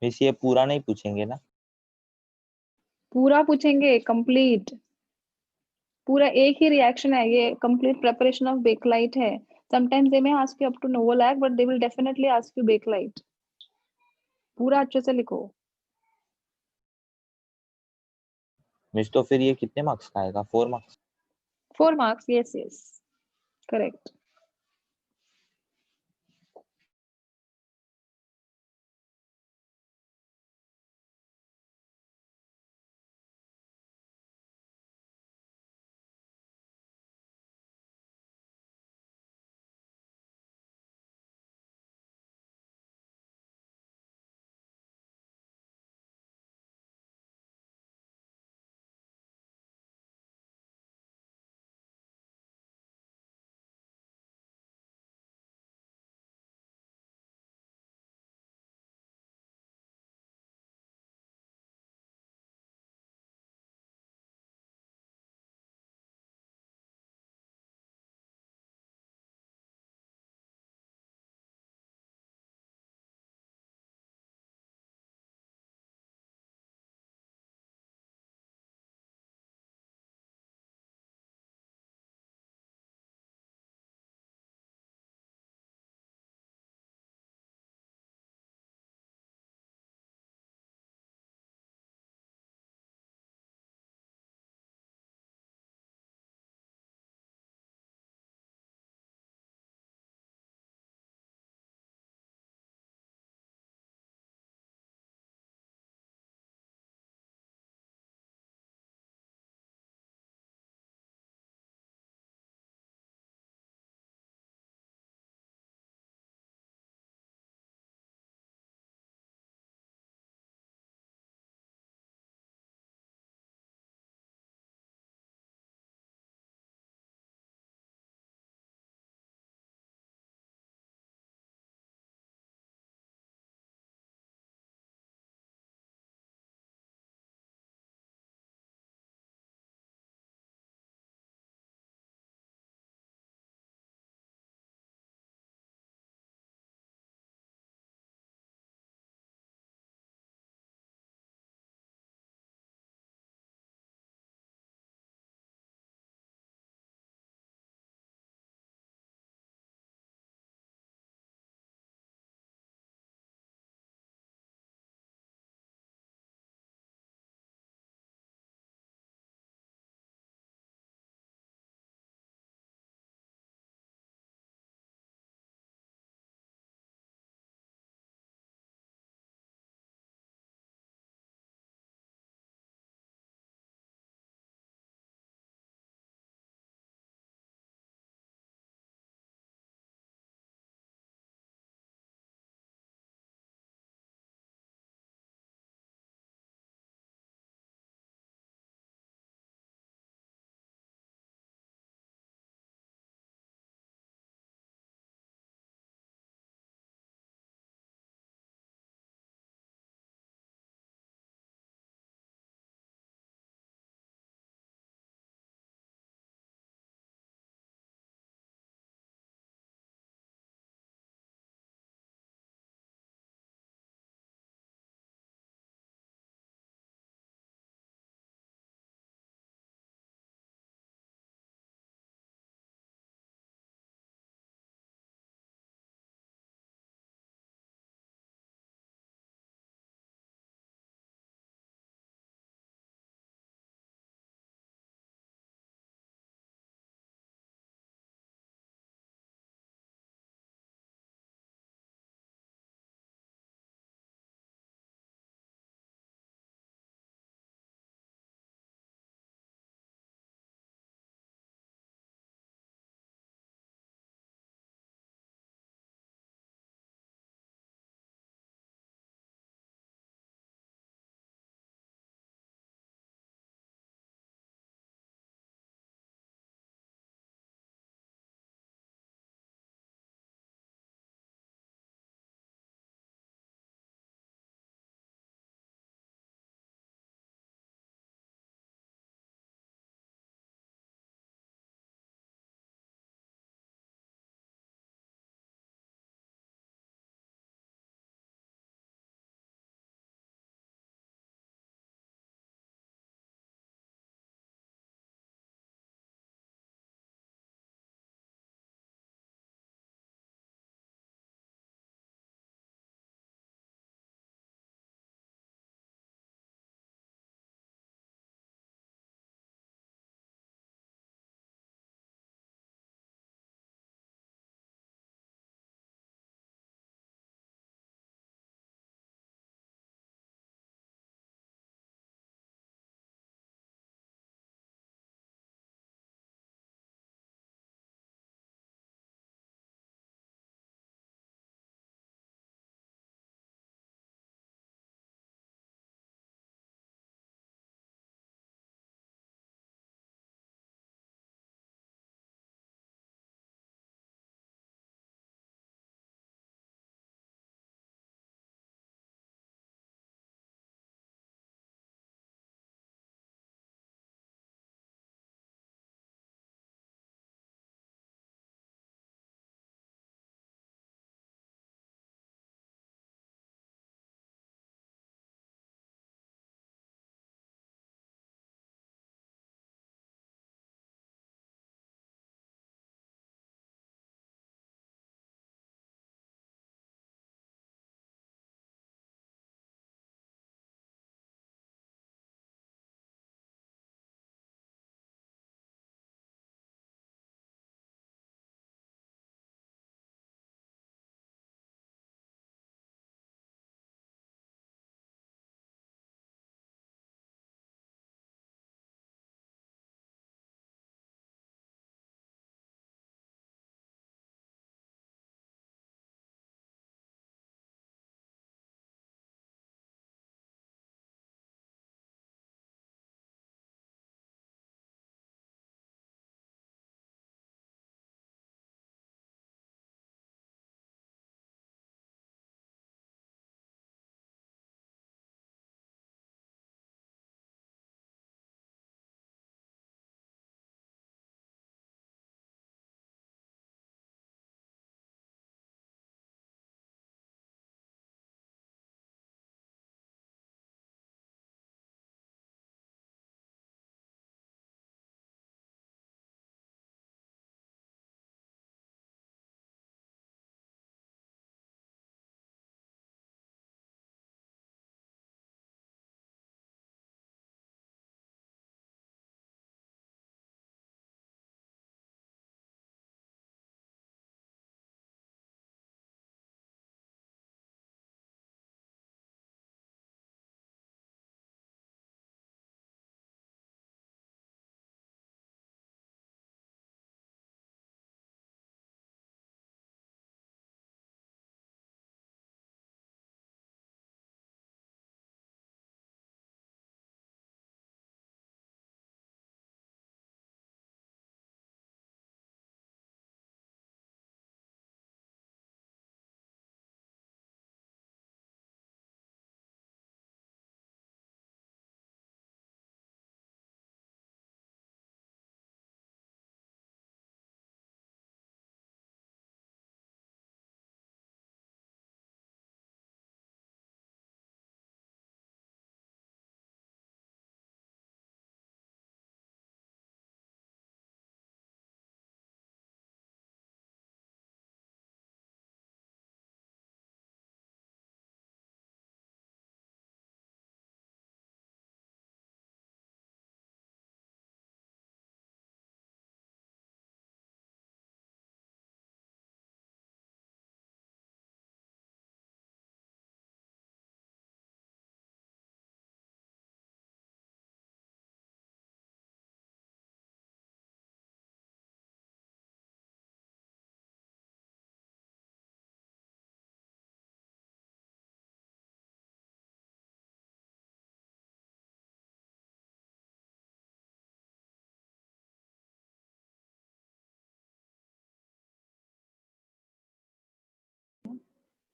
मिस ये पूरा नहीं पूछेंगे ना? पूरा पूछेंगे, कंप्लीट. पूरा एक ही रिएक्शन है ये, कंप्लीट प्रिपरेशन ऑफ बेकलाइट है. Sometimes they may ask you up to novolac, but they will definitely ask you bakelite. पूरा अच्छे से लिखो. मिस तो फिर ये कितने मार्क्स का आएगा? 4 marks? 4 marks. Yes, yes, correct.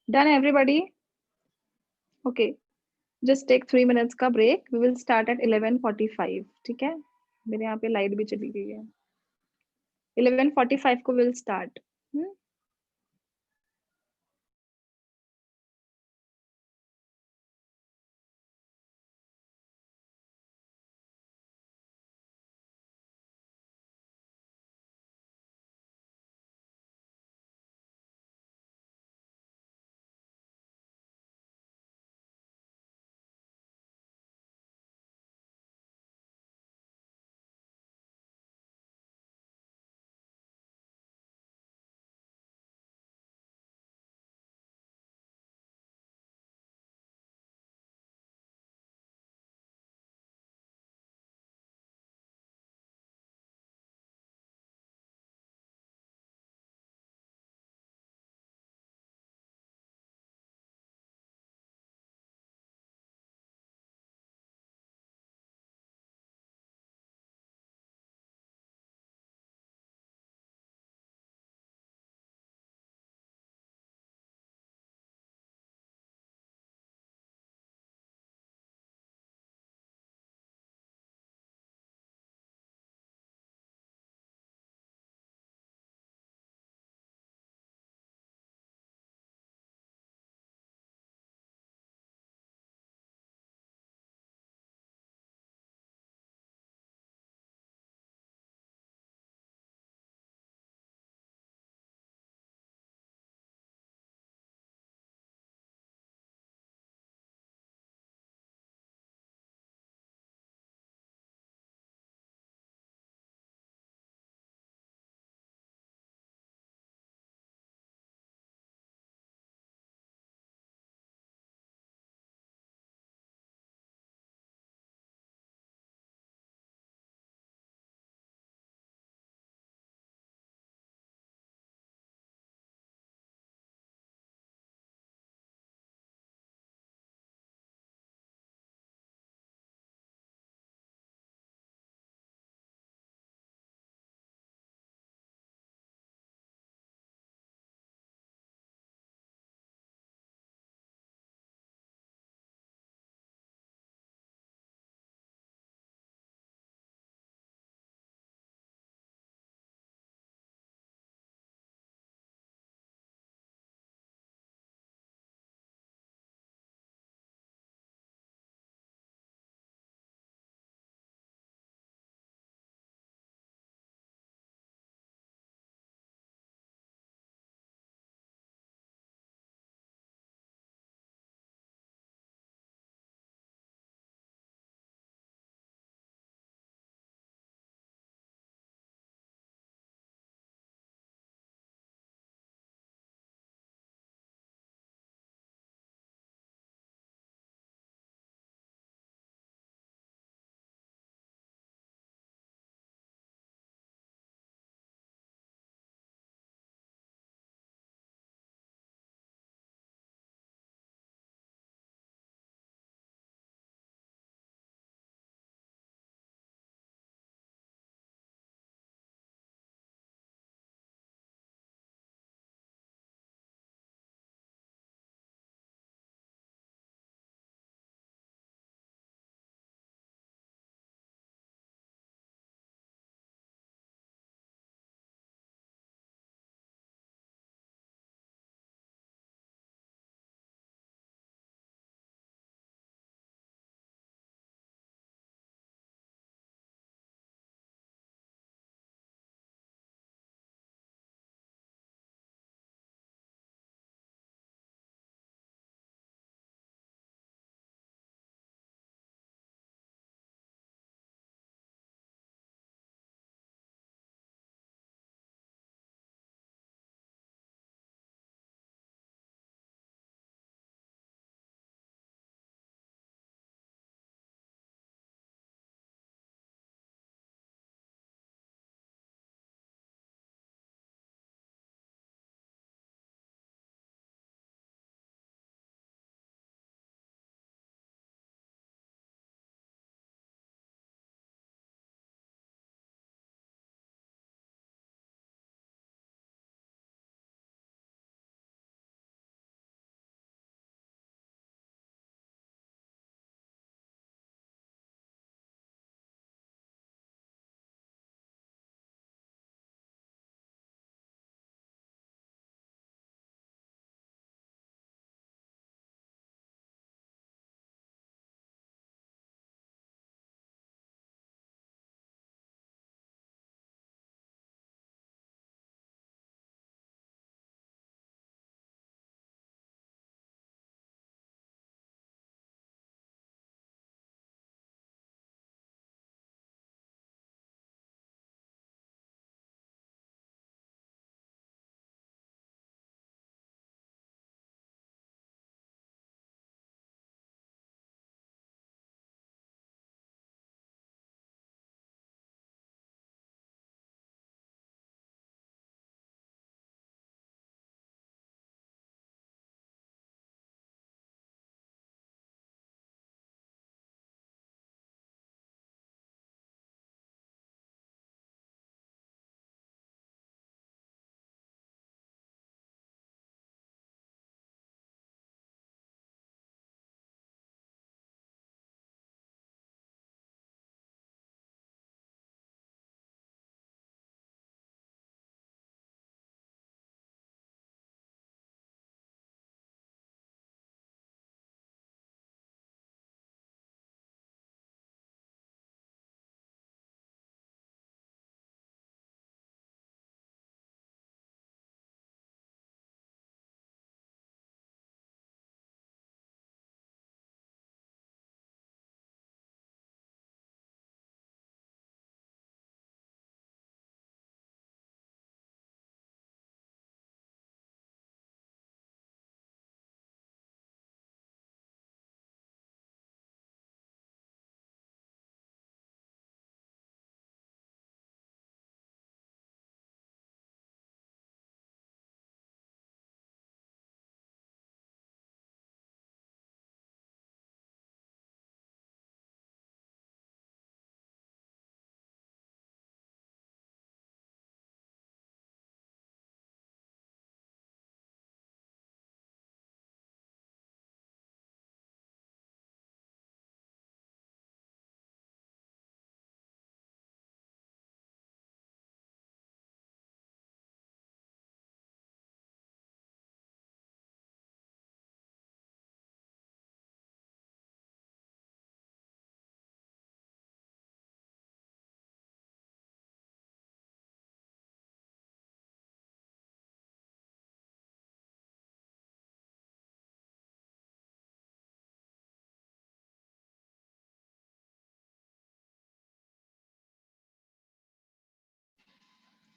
Done everybody? Okay. Just take 3 minutes का break. We will start at 11:45. ठीक है? मेरे यहाँ पे लाइट भी चली गई है. 11:45 को will start.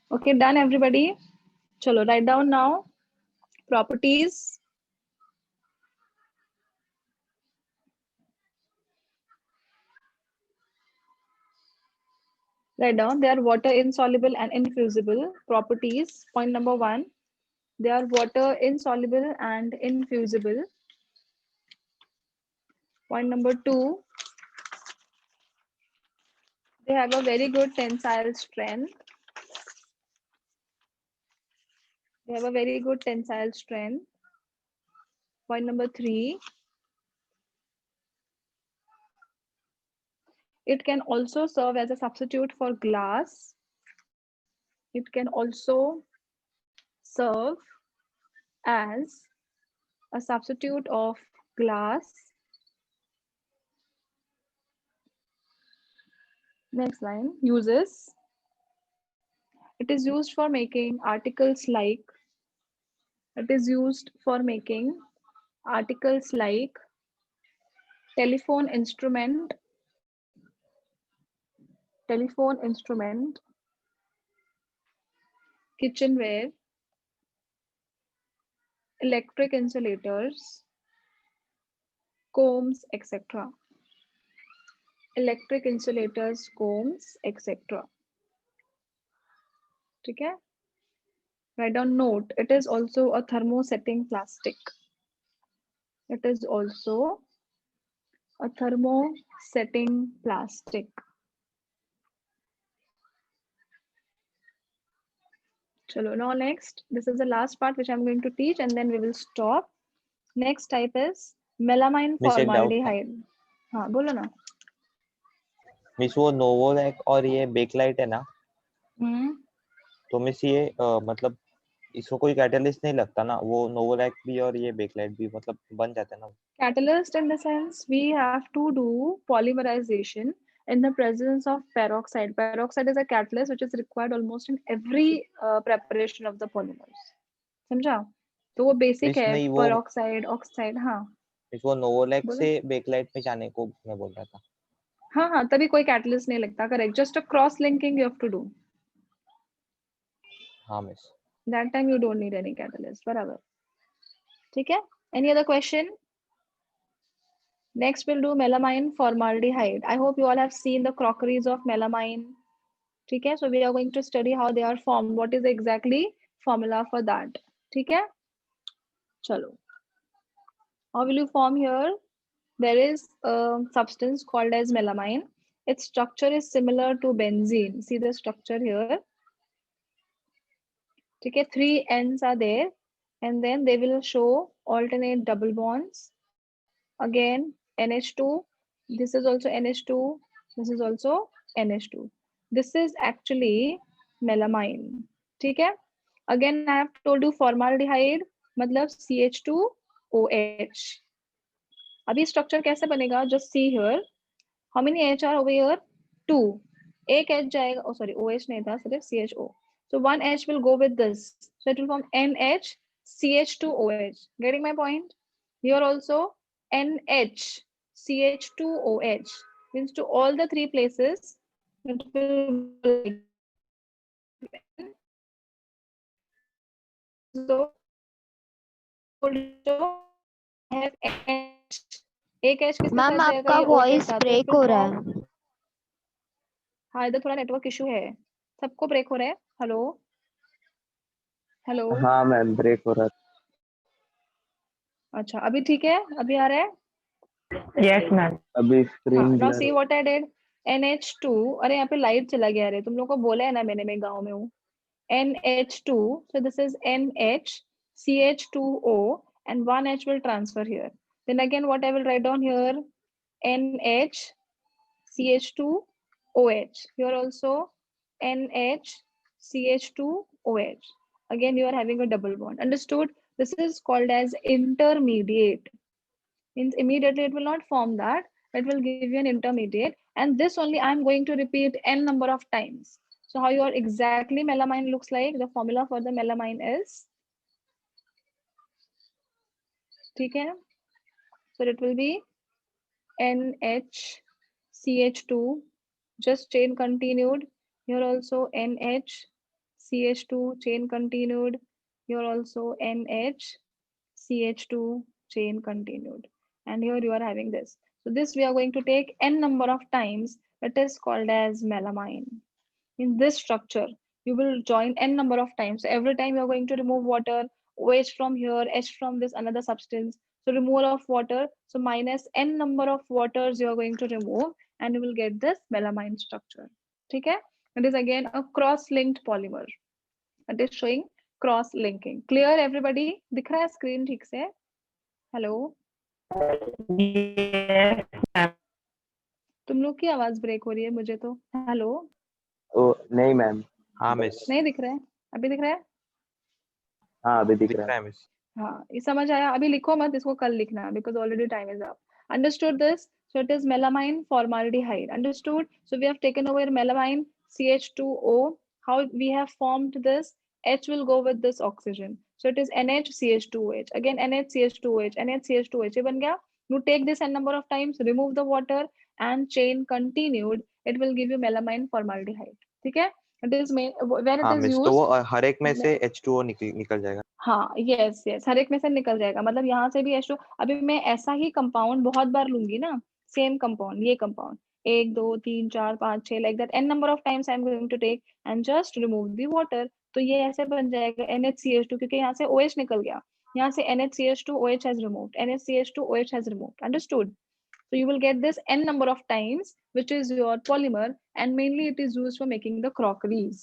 Okay, done everybody. Chalo, write down now. Properties. Write down. They are water insoluble and infusible. Properties. Point number 1. They are water insoluble and infusible. Point number 2. They have a very good tensile strength. They have a very good tensile strength. Point number 3. It can also serve as a substitute for glass. It can also serve as a substitute of glass. Next line, uses. It is used for making articles like, it is used for making articles like telephone instrument, kitchenware, electric insulators, combs, etc. Electric insulators, combs, etc. Okay? Write down note. It is also a thermosetting plastic. It is also a thermosetting plastic. Chalo, now next, this is the last part which I'm going to teach and then we will stop. Next type is melamine Miss, एक doubt था। formaldehyde. हाँ बोलो ना। Miss वो नोवोलैक और ये Bakelite है ना, हम्म तो मिस ये मतलब इसको कोई कैटलिस्ट नहीं लगता ना, वो नोवोलैक भी और ये बेकलाइट भी मतलब बन जाता है ना। Catalyst in the sense we have to do polymerization in the presence of peroxide. Peroxide is a catalyst which is required almost in every preparation of the polymers. समझा? तो वो बेसिक मिस है, नहीं वो peroxide, oxide. हाँ miss वो नोवोलैक बोलो। से बेकलाइट में जाने को मैं बोल रहा था। हाँ हाँ तभी कोई कैटलिस्ट नहीं लगता, correct. Just a cross linking you have to do. हाँ miss. That time you don't need any catalyst. बराबर. ठीक है. Any other question? Next we'll do melamine formaldehyde. I hope you all have seen the crockeries of melamine. ठीक है. So we are going to study how they are formed. What is the exactly formula for that? ठीक है. चलो. How will you form here? There is a substance called as melamine. Its structure is similar to benzene. See the structure here. Okay, 3 ends are there, and then they will show alternate double bonds. Again, NH2. This is also NH2. This is also NH2. This is actually melamine. ठीक है. Again, I have told you formaldehyde मतलब CH2OH. अभी structure कैसे बनेगा? Just see here. How many H are over here? 2. एक H जाएगा. Oh sorry, OH नहीं था, सिर्फ CHO. So one H will go with this. So it will form NH CH2OH. Getting my point? Here also NH CH2OH means to all the 3 places it will so have H. एक H किसके ma'am साथ जाएगा? आपका ये O के voice साथ. Break हो रहा है। हाँ इधर थोड़ा नेटवर्क इशू है. सबको ब्रेक हो रहा है. Hello hello. हाँ मैम ब्रेक हो रहा था। अच्छा अभी ठीक है? अभी आ रहा है? Yes, ma'am. अभी हाँ. Screen now see what I did. NH2. अरे यहाँ पे लाइट चला गया रे. तुम लोगों को बोला है ना मैंने, मैं गांव में हूँ. NH2. So this is NH CH2O and one H will transfer here. Then again what I will write down here? NH CH2OH. Here also NH CH2OH. Again you are having a double bond. Understood? This is called as intermediate. Means immediately it will not form that. It will give you an intermediate. And this only I am going to repeat n number of times. So how your exactly melamine looks like, the formula for the melamine is, okay? So it will be NHCH2, just chain continued. Here also NHCH2 CH2 chain continued. Here also NH CH2 chain continued. And here you are having this. So this we are going to take n number of times. It is called as melamine. In this structure, you will join n number of times. So every time you are going to remove water, OH from here, H from this another substance. So removal of water. So minus n number of waters you are going to remove, and you will get this melamine structure. Okay? It is again a cross-linked polymer. It is showing cross linking. Clear everybody? दिख रहा है screen ठीक से? Hello? Yes, ma'am. तुम लोग की आवाज break हो रही है मुझे तो. Hello? ओ नहीं मैम. हाँ मिस, नहीं दिख रहा है? अभी दिख रहा है? हाँ अभी दिख दिख रहा रहा है. है मिस. हाँ, ये समझ आया. अभी लिखो मत, इसको कल लिखना because already time is up. Understood this? So it is melamine formaldehyde. Understood? So we have taken over melamine CH2O. How we have formed this? H will go with this oxygen. So it is NHCH2OH. Again NHCH2OH, NHCH2OH. ये बन गया. You take this n number of times, remove the water, and chain continued. It will give you melamine formaldehyde. ठीक है? It is when it हाँ is miss, तो used. वो हर एक में से H2O निकल जाएगा. हाँ, यस यस, हर एक में से निकल जाएगा. मतलब यहाँ से भी H2. अभी मैं ऐसा ही कंपाउंड बहुत बार लूंगी ना, सेम कंपाउंड, ये compound 1 2 3 4 5 6 like that n number of times I am going to take and just remove the water. तो ये ऐसे बन जाएगा NHCH2, क्योंकि यहाँ से OH निकल गया. यहाँ से NHCH2 OH has removed, NHCH2 OH has removed. Understood? So you will get this n number of times, which is your polymer, and mainly it is used for making the crockeries.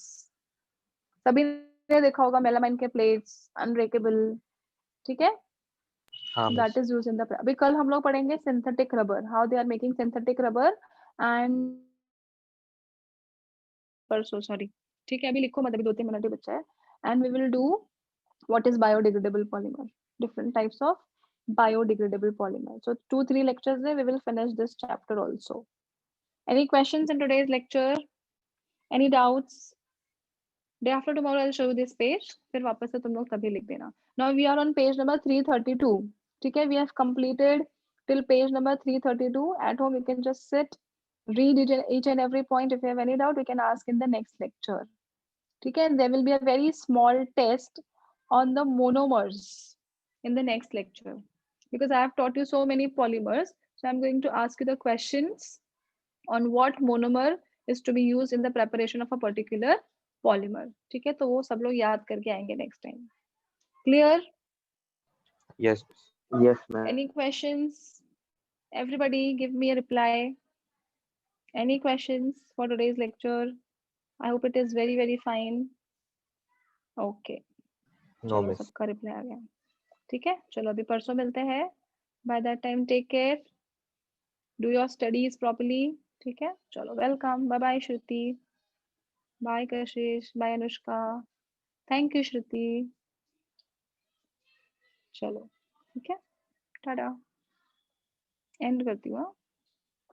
सभी ने देखा होगा melamine के plates, unbreakable. ठीक है? हाँ miss. That is used in the. अभी कल हम लोग पढ़ेंगे synthetic rubber, how they are making synthetic rubber and परसों, सॉरी. ठीक है, अभी लिखो मत, अभी 2-3 मिनट ही बचा है. And we will do what is biodegradable polymer, different types of biodegradable polymer. So 2-3 lectures there, we will finish this chapter also. Any questions in today's lecture? Any doubts? Day after tomorrow I'll show you this page. फिर वापस से तुम लोग तभी लिख देना. Now we are on page number 332. ठीक है? We have completed till page number 332. At home you can just sit, read each and every point. If you have any doubt, you can ask in the next lecture. ठीक है? There will be a very small test on the monomers in the next lecture, because I have taught you so many polymers. So I'm going to ask you the questions on what monomer is to be used in the preparation of a particular polymer. ठीक है? तो वो सब लोग याद करके आएंगे next time. Clear? Yes. Yes ma'am. Any questions? Everybody give me a reply. Any questions for today's lecture? I hope it is very very fine. Okay. No चलो miss. सबका रिप्लाई आ गया. ठीक है? चलो अभी परसों मिलते हैं. By that time take care. Do your studies properly. ठीक है? चलो welcome. Bye bye Shruti. Bye Kashish. Bye Anushka. Thank you Shruti. चलो ठीक है, टाटा. एंड करती हूँ.